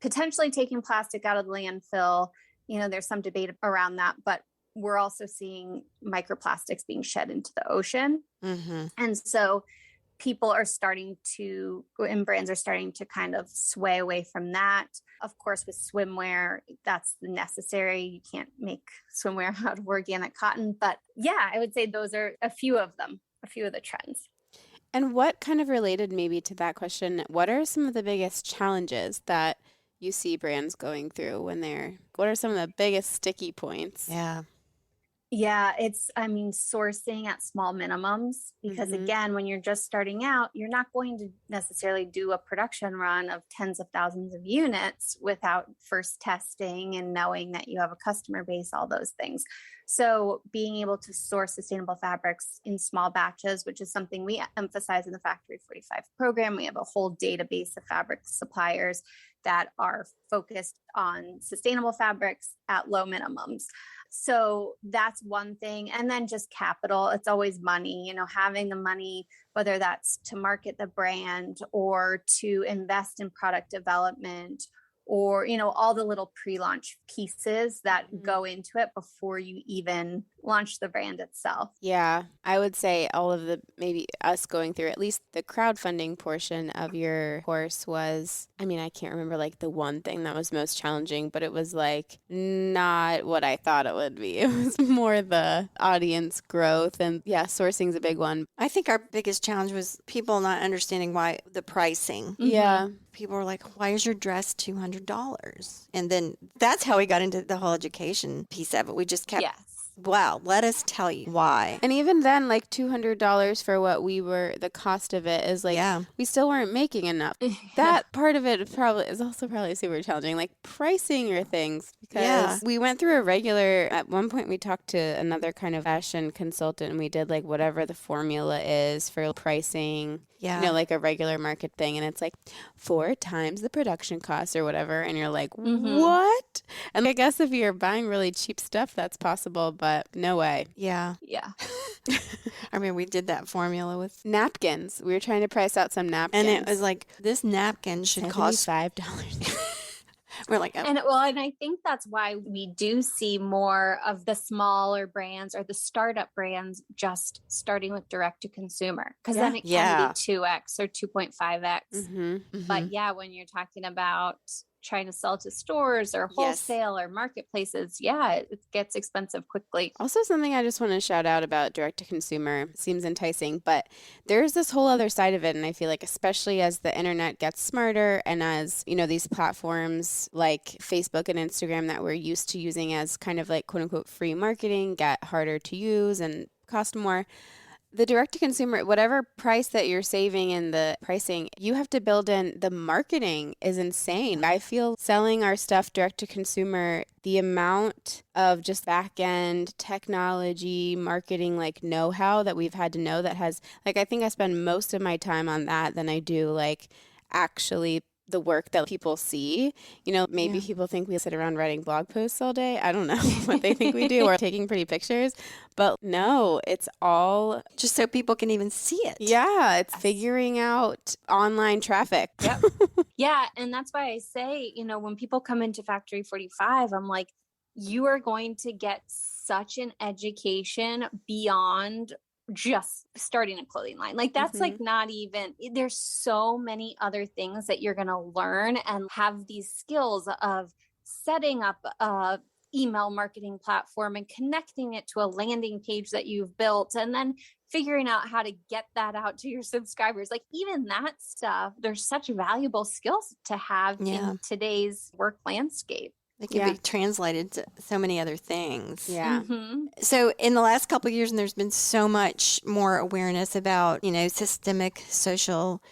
potentially taking plastic out of the landfill. There's some debate around that, but we're also seeing microplastics being shed into the ocean. Mm-hmm. And so people are starting to, and brands are starting to kind of sway away from that. Of course, with swimwear, that's necessary. You can't make swimwear out of organic cotton. But yeah, I would say those are a few of them, a few of the trends. And what kind of related maybe to that question, what are some of the biggest challenges that you see brands going through what are some of the biggest sticky points? Yeah. Yeah, sourcing at small minimums, because again, when you're just starting out, you're not going to necessarily do a production run of tens of thousands of units without first testing and knowing that you have a customer base, all those things. So being able to source sustainable fabrics in small batches, which is something we emphasize in the Factory 45 program. We have a whole database of fabric suppliers that are focused on sustainable fabrics at low minimums. So that's one thing. And then just capital. It's always money, having the money, whether that's to market the brand or to invest in product development, or, all the little pre-launch pieces that go into it before you even launch the brand itself. Yeah, I would say all of maybe us going through at least the crowdfunding portion of your course was, I can't remember like the one thing that was most challenging, but it was like not what I thought it would be. It was more the audience growth, and yeah, sourcing's a big one. I think our biggest challenge was people not understanding why the pricing. Yeah. People were like, why is your dress $200? And then that's how we got into the whole education piece of it. We just kept, wow, let us tell you why. And even then, like $200 for what the cost of it is like, we still weren't making enough. That part of it is also probably super challenging, like pricing your things, because we went through at one point we talked to another kind of fashion consultant, and we did like whatever the formula is for pricing. Yeah. Like a regular market thing. And it's like 4 times the production cost or whatever. And you're like, what? And I guess if you're buying really cheap stuff, that's possible, but no way. Yeah. Yeah. We did that formula with napkins. We were trying to price out some napkins. And it was like, this napkin should cost $5. We're like, and I think that's why we do see more of the smaller brands or the startup brands just starting with direct to consumer, because then it can be 2x or 2.5x. But when you're talking about trying to sell to stores or wholesale or marketplaces, it gets expensive quickly. Also, something I just want to shout out about direct to consumer, seems enticing, but there's this whole other side of it. And I feel like especially as the internet gets smarter, and as, these platforms like Facebook and Instagram that we're used to using as kind of like quote unquote free marketing get harder to use and cost more. The direct to consumer, whatever price that you're saving in the pricing, you have to build in the marketing is insane. I feel selling our stuff direct to consumer, the amount of just back end technology, marketing, like know-how that we've had to know that has, like, I think I spend most of my time on that than I do like actually the work that people see. Maybe people think we sit around writing blog posts all day. I don't know what they think we do, or taking pretty pictures. But no, it's all just so people can even see it. Yeah, it's figuring out online traffic. Yep. Yeah. And that's why I say, when people come into Factory 45, I'm like, you are going to get such an education beyond just starting a clothing line. Like that's like not even, there's so many other things that you're going to learn and have these skills of setting up a email marketing platform and connecting it to a landing page that you've built, and then figuring out how to get that out to your subscribers. Like even that stuff, there's such valuable skills to have in today's work landscape. It can be translated to so many other things. Yeah. So in the last couple of years, and there's been so much more awareness about, systemic social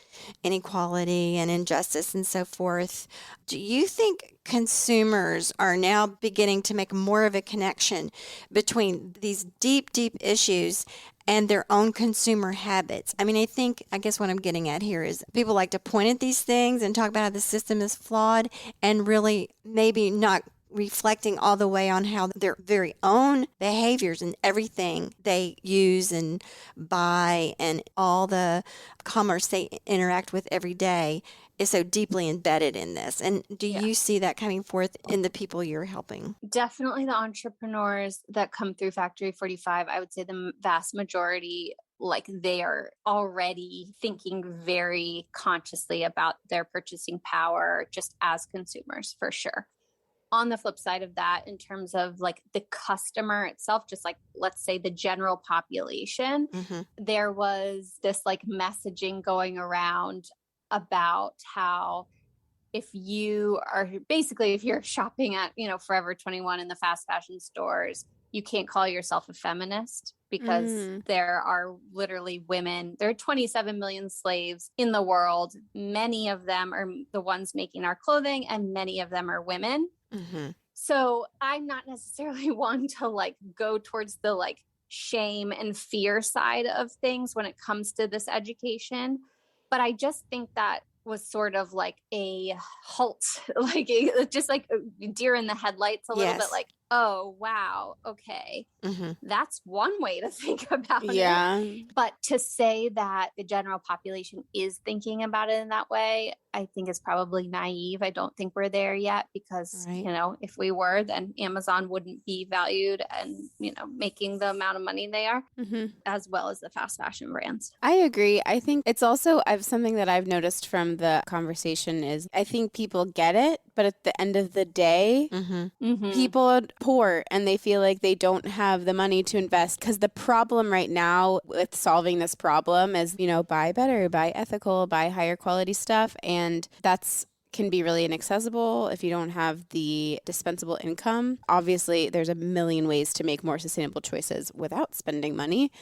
inequality and injustice and so forth. Do you think consumers are now beginning to make more of a connection between these deep, deep issues and their own consumer habits? I mean, I guess what I'm getting at here is people like to point at these things and talk about how the system is flawed, and really maybe not reflecting all the way on how their very own behaviors and everything they use and buy and all the commerce they interact with every day is so deeply embedded in this. And do you see that coming forth in the people you're helping? Definitely the entrepreneurs that come through Factory 45, I would say the vast majority, like they are already thinking very consciously about their purchasing power just as consumers, for sure. On the flip side of that, in terms of like the customer itself, just like, let's say the general population, there was this like messaging going around about how if you're shopping at, Forever 21 in the fast fashion stores, you can't call yourself a feminist because there are literally women. There are 27 million slaves in the world. Many of them are the ones making our clothing, and many of them are women. So I'm not necessarily one to like go towards the like shame and fear side of things when it comes to this education. But I just think that was sort of like a halt, just like a deer in the headlights a little bit, like, oh, wow. Okay. That's one way to think about it. But to say that the general population is thinking about it in that way, I think is probably naive. I don't think we're there yet because, if we were, then Amazon wouldn't be valued and, making the amount of money they are, as well as the fast fashion brands. I agree. I think it's also something that I've noticed from the conversation is I think people get it, but at the end of the day, people are poor and they feel like they don't have the money to invest, because the problem right now with solving this problem is, buy better, buy ethical, buy higher quality stuff. And that's can be really inaccessible if you don't have the dispensable income. Obviously, there's a million ways to make more sustainable choices without spending money.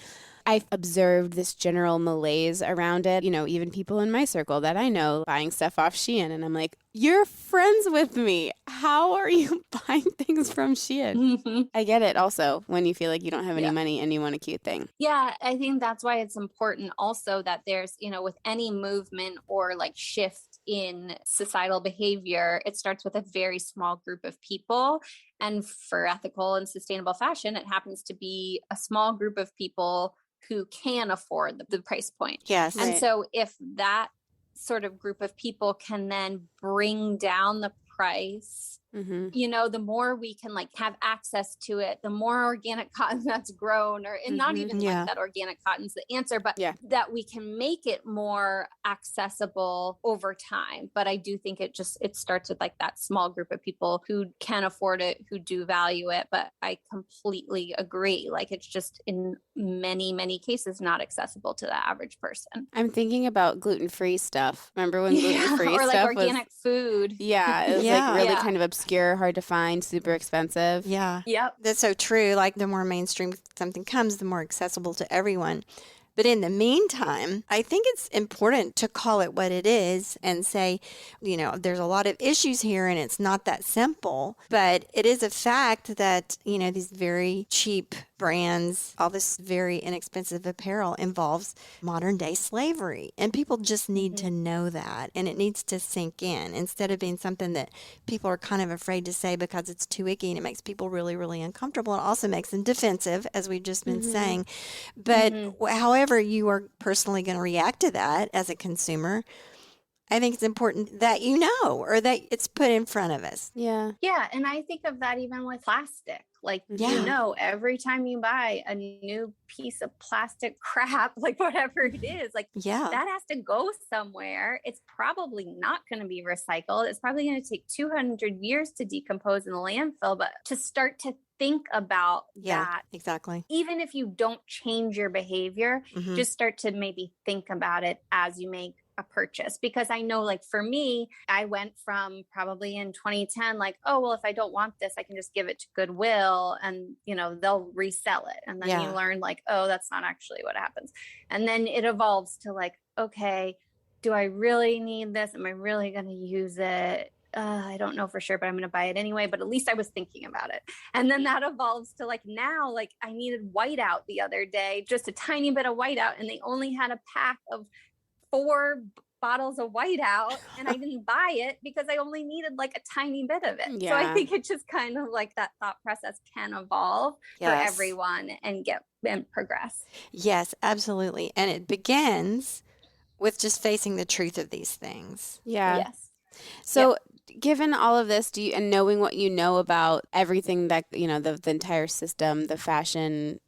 I've observed this general malaise around it, even people in my circle that I know buying stuff off Shein. And I'm like, you're friends with me. How are you buying things from Shein? I get it also when you feel like you don't have any money and you want a cute thing. Yeah, I think that's why it's important also that there's, with any movement or like shift in societal behavior, it starts with a very small group of people. And for ethical and sustainable fashion, it happens to be a small group of people who can afford the price point. Yes. And so if that sort of group of people can then bring down the price, the more we can like have access to it, the more organic cotton that's grown, and not even like that organic cotton's the answer, but that we can make it more accessible over time. But I do think it starts with like that small group of people who can afford it, who do value it. But I completely agree. Like it's just in many, many cases not accessible to the average person. I'm thinking about gluten-free stuff. Remember when gluten-free or stuff like organic food? Yeah, it was like really kind of obscure, hard to find, super expensive. Yeah. Yep. That's so true. Like the more mainstream something comes, the more accessible to everyone. But in the meantime, I think it's important to call it what it is and say, there's a lot of issues here and it's not that simple. But it is a fact that, these very cheap brands, all this very inexpensive apparel involves modern day slavery. And people just need to know that. And it needs to sink in instead of being something that people are kind of afraid to say because it's too icky and it makes people really, really uncomfortable. It also makes them defensive, as we've just been saying. But however you are personally going to react to that as a consumer, I think it's important that you know, or that it's put in front of us. Yeah. Yeah. And I think of that even with plastic. Like, you know, every time you buy a new piece of plastic crap, like whatever it is, like that has to go somewhere. It's probably not going to be recycled. It's probably going to take 200 years to decompose in the landfill. But to start to think about that, exactly. Even if you don't change your behavior, just start to maybe think about it as you make a purchase. Because I know, like for me, I went from probably in 2010, like, oh, well, if I don't want this, I can just give it to Goodwill and, you know, they'll resell it. And then you learn like, oh, that's not actually what happens. And then it evolves to like, okay, do I really need this? Am I really going to use it? I don't know for sure, but I'm going to buy it anyway. But at least I was thinking about it. And then that evolves to like now, like I needed whiteout the other day, just a tiny bit of whiteout. And they only had a pack of 4 bottles of whiteout and I didn't buy it because I only needed like a tiny bit of it. So I think it's just kind of like that thought process can evolve for everyone and progress. Yes, absolutely. And it begins with just facing the truth of these things. Yeah. Yes. So given all of this, and knowing what you know about everything that, you know, the entire system, the fashion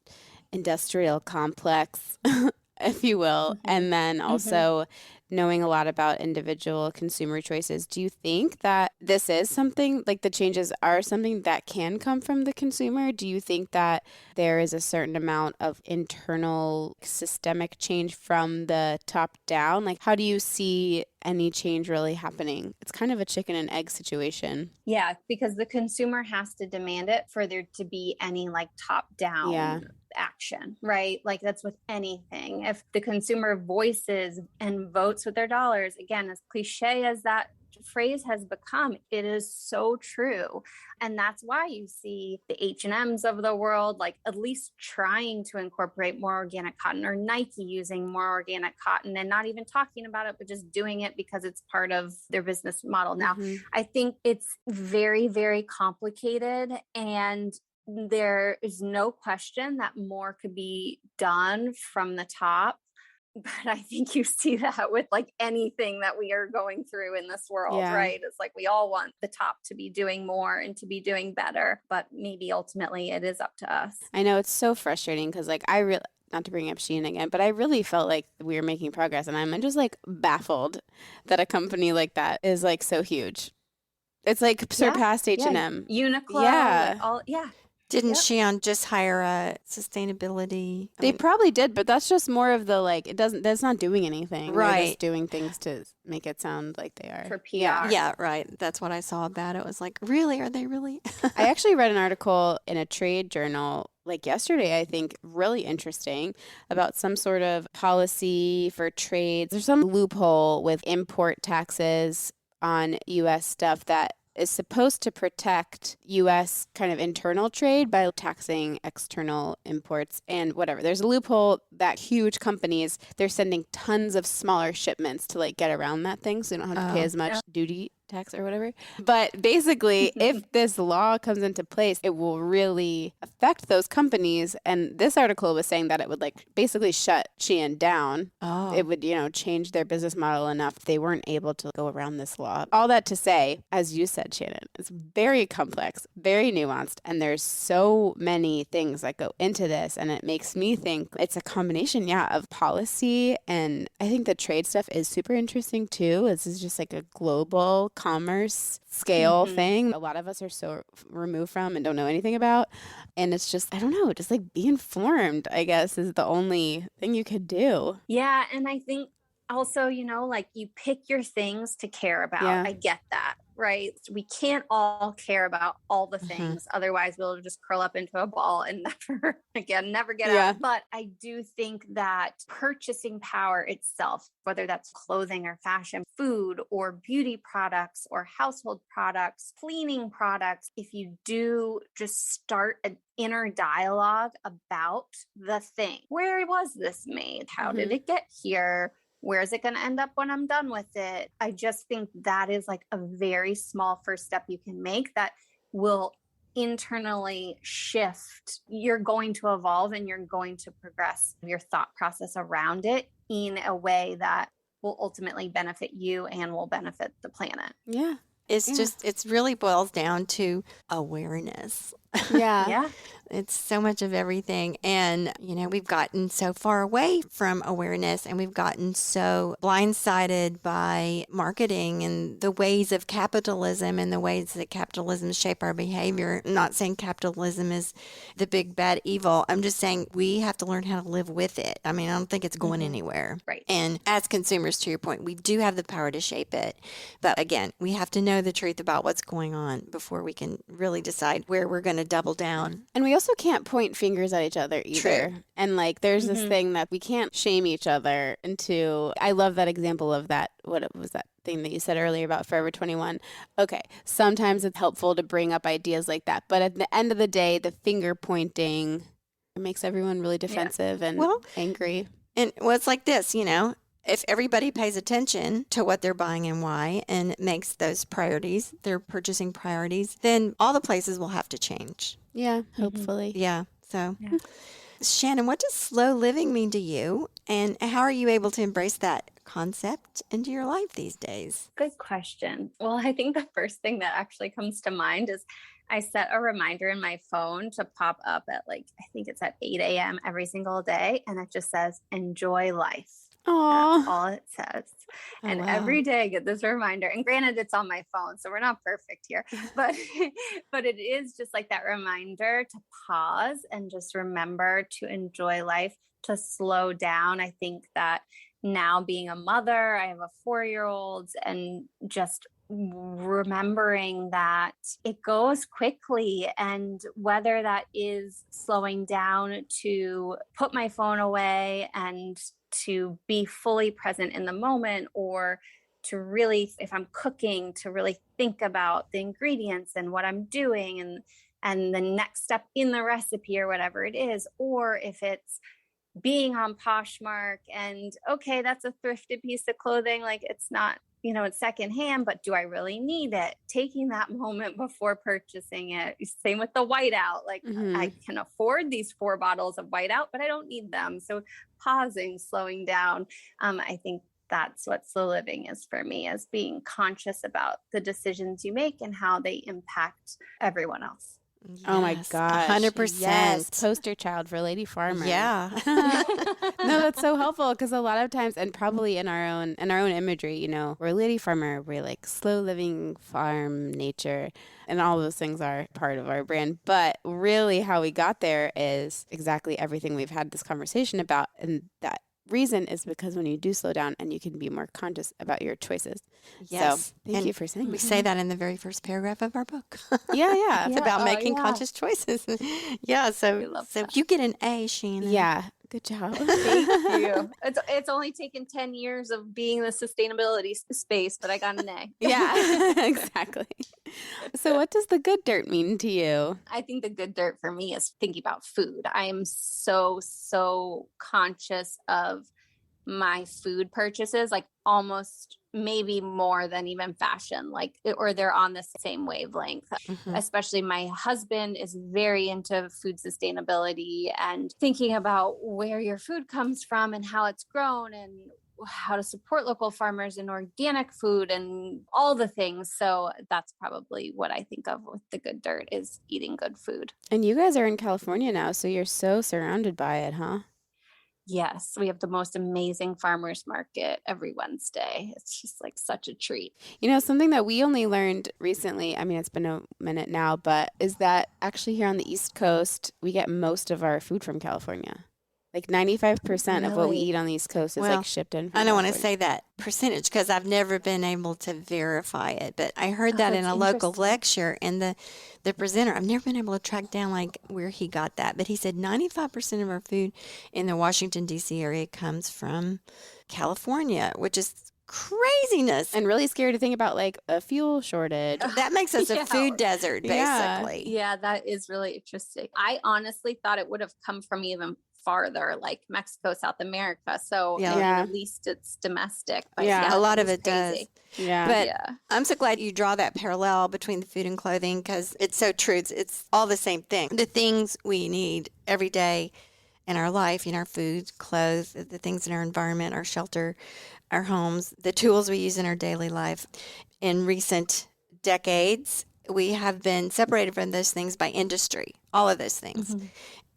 industrial complex, if you will, and then also knowing a lot about individual consumer choices, do you think that this is something, like the changes are something that can come from the consumer? Do you think that there is a certain amount of internal systemic change from the top down? Like, how do you see any change really happening? It's kind of a chicken and egg situation. Yeah, because the consumer has to demand it for there to be any like top down action, right? Like that's with anything. If the consumer voices and votes with their dollars, again, as cliche as that phrase has become, it is so true. And that's why you see the H&Ms of the world, like at least trying to incorporate more organic cotton, or Nike using more organic cotton and not even talking about it, but just doing it because it's part of their business model. Now, I think it's very, very complicated, and there is no question that more could be done from the top. But I think you see that with like anything that we are going through in this world, right? It's like we all want the top to be doing more and to be doing better, but maybe ultimately it is up to us. I know it's so frustrating because like I really, not to bring up Shein again, but I really felt like we were making progress, and I'm just like baffled that a company like that is like so huge. It's like surpassed H&M. Uniqlo, like all, Didn't Shein just hire a sustainability? They probably did, but that's just more of the like, that's not doing anything. Right. They're just doing things to make it sound like they are. For PR. Yeah, right. That's what I saw about it. It was like, really? Are they really? I actually read an article in a trade journal like yesterday, I think, really interesting, about some sort of policy for trades. There's some loophole with import taxes on U.S. stuff that is supposed to protect U.S. kind of internal trade by taxing external imports and whatever. There's a loophole that huge companies, they're sending tons of smaller shipments to like get around that thing, so you don't have to pay as much duty tax or whatever. But basically, if this law comes into place, it will really affect those companies. And this article was saying that it would like basically shut Shein down. It would, you know, change their business model enough they weren't able to go around this law. All that to say, as you said, Shannon, it's very complex, very nuanced, and there's so many things that go into this. And it makes me think it's a combination, of policy. And I think the trade stuff is super interesting too. This is just like a global commerce scale thing a lot of us are so removed from and don't know anything about. And it's just, I don't know, just like be informed, I guess, is the only thing you could do. Yeah. And I think also, like you pick your things to care about. Yeah. I get that, right? We can't all care about all the Mhm. things. Otherwise, we'll just curl up into a ball and never get Yeah. out. But I do think that purchasing power itself, whether that's clothing or fashion, food or beauty products or household products, cleaning products, if you do just start an inner dialogue about the thing. Where was this made? How did it get here? Where is it going to end up when I'm done with it? I just think that is like a very small first step you can make that will internally shift. You're going to evolve and you're going to progress your thought process around it in a way that will ultimately benefit you and will benefit the planet. Yeah. It's really boils down to awareness. Yeah. Yeah. It's so much of everything. And, we've gotten so far away from awareness and we've gotten so blindsided by marketing and the ways of capitalism and the ways that capitalism shape our behavior. I'm not saying capitalism is the big bad evil. I'm just saying we have to learn how to live with it. I mean, I don't think it's going anywhere. Right. And as consumers, to your point, we do have the power to shape it. But again, we have to know the truth about what's going on before we can really decide where we're going to double down. And we also can't point fingers at each other either. True. And like, there's this thing that we can't shame each other into. I love that example of that. What was that thing that you said earlier about Forever 21? Okay. Sometimes it's helpful to bring up ideas like that. But at the end of the day, the finger pointing makes everyone really defensive and angry. And it's like this, if everybody pays attention to what they're buying and why and makes those priorities, their purchasing priorities, then all the places will have to change. Yeah, hopefully. Yeah. So, Shannon, what does slow living mean to you? And how are you able to embrace that concept into your life these days? Good question. Well, I think the first thing that actually comes to mind is I set a reminder in my phone to pop up at I think it's at 8 a.m. every single day. And it just says, enjoy life. Aww. That's all it says. Oh, And wow. every day I get this reminder. And granted, it's on my phone, so we're not perfect here. But it is just like that reminder to pause and just remember to enjoy life, to slow down. I think that now being a mother, I have a 4-year-old, and just remembering that it goes quickly, and whether that is slowing down to put my phone away and to be fully present in the moment, or to really, if I'm cooking, to really think about the ingredients and what I'm doing and the next step in the recipe or whatever it is, or if it's being on Poshmark and okay, that's a thrifted piece of clothing, like it's not, it's secondhand, but do I really need it? Taking that moment before purchasing it. Same with the whiteout. I can afford these 4 bottles of whiteout, but I don't need them. So pausing, slowing down. I think that's what slow living is for me, is being conscious about the decisions you make and how they impact everyone else. Yes, Oh my gosh. 100%. Yes. Poster child for Lady Farmer. Yeah. No, that's so helpful, because a lot of times, and probably in our own imagery, we're Lady Farmer, we're like slow living farm nature, and all those things are part of our brand. But really how we got there is exactly everything we've had this conversation about. And that reason is because when you do slow down and you can be more conscious about your choices. Yes. So thank you for saying We that. say that in the very first paragraph of our book. Yeah. It's about making conscious choices. Yeah. So you get an A, Shannon. Yeah. Good job. Thank you. It's only taken 10 years of being in the sustainability space, but I got an A. Yeah, exactly. So what does the good dirt mean to you? I think the good dirt for me is thinking about food. I am so conscious of my food purchases, like almost maybe more than even fashion, or they're on the same wavelength. Especially my husband is very into food sustainability and thinking about where your food comes from and how it's grown and how to support local farmers and organic food and all the things. So that's probably what I think of with the good dirt, is eating good food. And you guys are in California now, so you're so surrounded by it, huh? Yes, we have the most amazing farmers market every Wednesday. It's just such a treat. Something that we only learned recently, I mean, it's been a minute now, but is that actually here on the East Coast, we get most of our food from California. Like 95% of what we Really? eat on the East Coast is Well, like shipped in from I don't want to California. say that percentage because I've never been able to verify it, but I heard Oh, that in that's a local interesting. lecture, and the presenter, I've never been able to track down like where he got that, but he said 95% of our food in the Washington D.C. area comes from California, which is craziness. And really scary to think about like a fuel shortage. That makes us a Yeah. food desert, Yeah. basically. Yeah, that is really interesting. I honestly thought it would have come from even farther, like Mexico, South America. So Yeah. I mean, Yeah. at least it's domestic. But Yeah. A lot that of is it does. crazy. Yeah. But Yeah. I'm so glad you draw that parallel between the food and clothing because it's so true. It's all the same thing. The things we need every day in our life, our food, clothes, the things in our environment, our shelter, our homes, the tools we use in our daily life. In recent decades, we have been separated from those things by industry, all of those things. Mhm.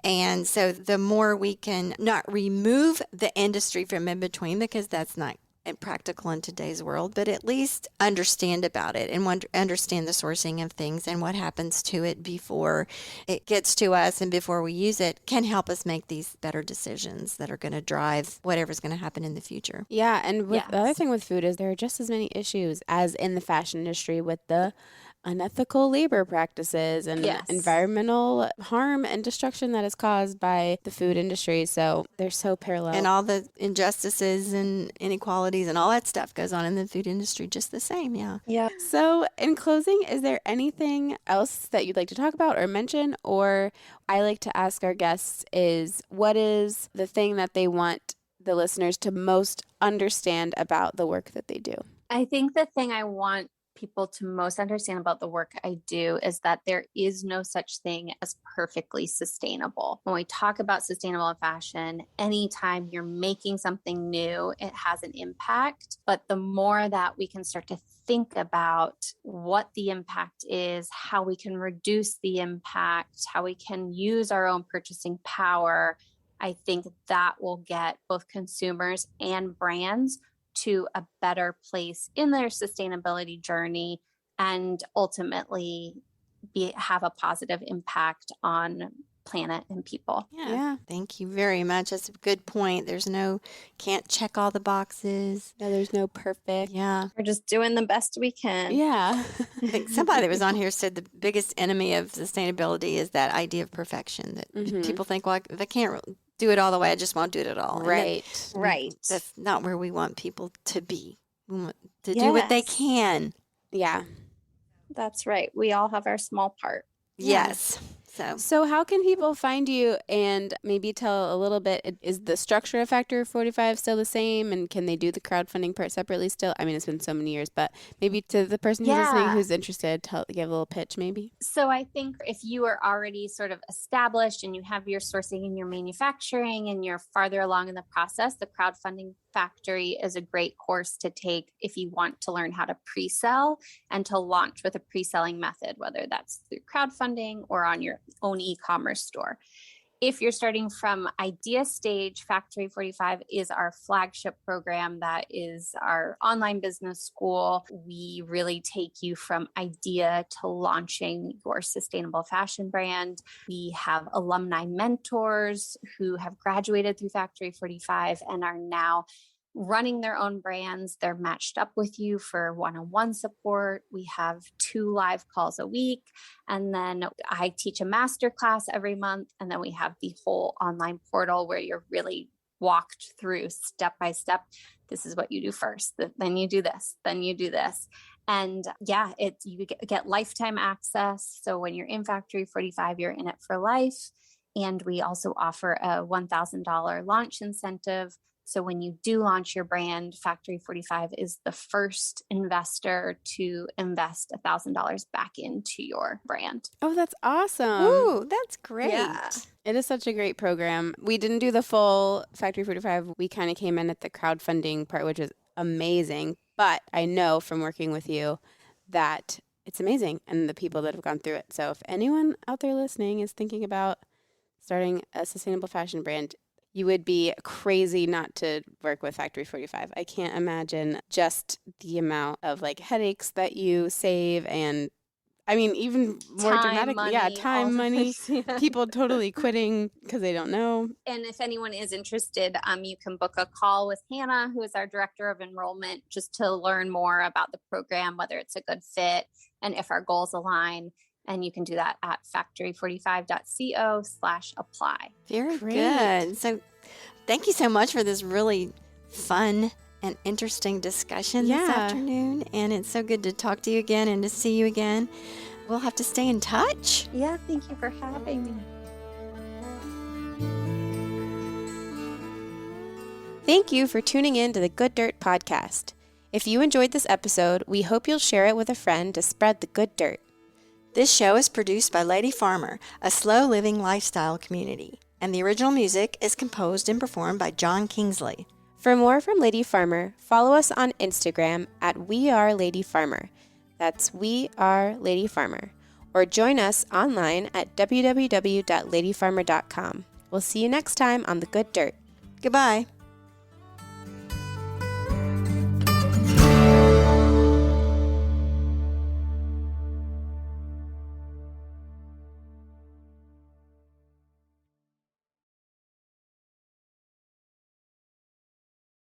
And so the more we can not remove the industry from in between, because that's not practical in today's world, but at least understand about it and understand the sourcing of things and what happens to it before it gets to us and before we use it can help us make these better decisions that are going to drive whatever's going to happen in the future. Yeah, and with the other Yes. thing with food is there are just as many issues as in the fashion industry with the unethical labor practices and Yes. environmental harm and destruction that is caused by the food industry. So they're so parallel. And all the injustices and inequalities and all that stuff goes on in the food industry just the same. Yeah. Yeah. So, in closing, is there anything else that you'd like to talk about or mention? Or I like to ask our guests is what is the thing that they want the listeners to most understand about the work that they do? I think the thing I want people to most understand about the work I do is that there is no such thing as perfectly sustainable. When we talk about sustainable fashion, anytime you're making something new, it has an impact. But the more that we can start to think about what the impact is, how we can reduce the impact, how we can use our own purchasing power, I think that will get both consumers and brands to a better place in their sustainability journey and ultimately have a positive impact on planet and people. Yeah. Thank you very much. That's a good point. Can't check all the boxes. No, there's no perfect. Yeah. We're just doing the best we can. Yeah. I think somebody that was on here said the biggest enemy of sustainability is that idea of perfection that Mhm. people think, well, if I can't do it all the way, I just won't do it at all. And Right. Right. that's not where we want people to be. We want to do what they Yes. can. Yeah. That's right. We all have our small part. Yeah. Yes. So how can people find you and maybe tell a little bit, is the structure of Factory 45 still the same? And can they do the crowdfunding part separately still? I mean, it's been so many years, but maybe to the person who's listening Yeah. who's interested, give a little pitch maybe. So I think if you are already sort of established and you have your sourcing and your manufacturing and you're farther along in the process, the crowdfunding factory is a great course to take if you want to learn how to pre-sell and to launch with a pre-selling method, whether that's through crowdfunding or on your own e-commerce store. If you're starting from idea stage, Factory 45 is our flagship program. That is our online business school. We really take you from idea to launching your sustainable fashion brand. We have alumni mentors who have graduated through Factory 45 and are now running their own brands. They're matched up with you for one-on-one support. We have 2 live calls a week. And then I teach a masterclass every month. And then we have the whole online portal where you're really walked through step by step. This is what you do first. Then you do this. Then you do this. And yeah, you get lifetime access. So when you're in Factory 45, you're in it for life. And we also offer a $1,000 launch incentive. So when you do launch your brand, Factory 45 is the first investor to invest $1,000 back into your brand. Oh, that's awesome. Ooh, that's great. Yeah. It is such a great program. We didn't do the full Factory 45. We kind of came in at the crowdfunding part, which is amazing. But I know from working with you that it's amazing and the people that have gone through it. So if anyone out there listening is thinking about starting a sustainable fashion brand, you would be crazy not to work with Factory 45. I can't imagine just the amount of headaches that you save and I mean, even more Time, dramatically, money, all time, the money, things, yeah. people totally quitting because they don't know. And if anyone is interested, you can book a call with Hannah, who is our director of enrollment, just to learn more about the program, whether it's a good fit and if our goals align. And you can do that at factory45.co/apply. Very Great. good. So thank you so much for this really fun and interesting discussion this Yeah. afternoon. And it's so good to talk to you again and to see you again. We'll have to stay in touch. Yeah, thank you for having me. Thank you for tuning in to the Good Dirt podcast. If you enjoyed this episode, we hope you'll share it with a friend to spread the good dirt. This show is produced by Lady Farmer, a slow living lifestyle community. And the original music is composed and performed by John Kingsley. For more from Lady Farmer, follow us on Instagram at WeAreLadyFarmer. That's We Are Lady Farmer. Or join us online at www.ladyfarmer.com. We'll see you next time on The Good Dirt. Goodbye.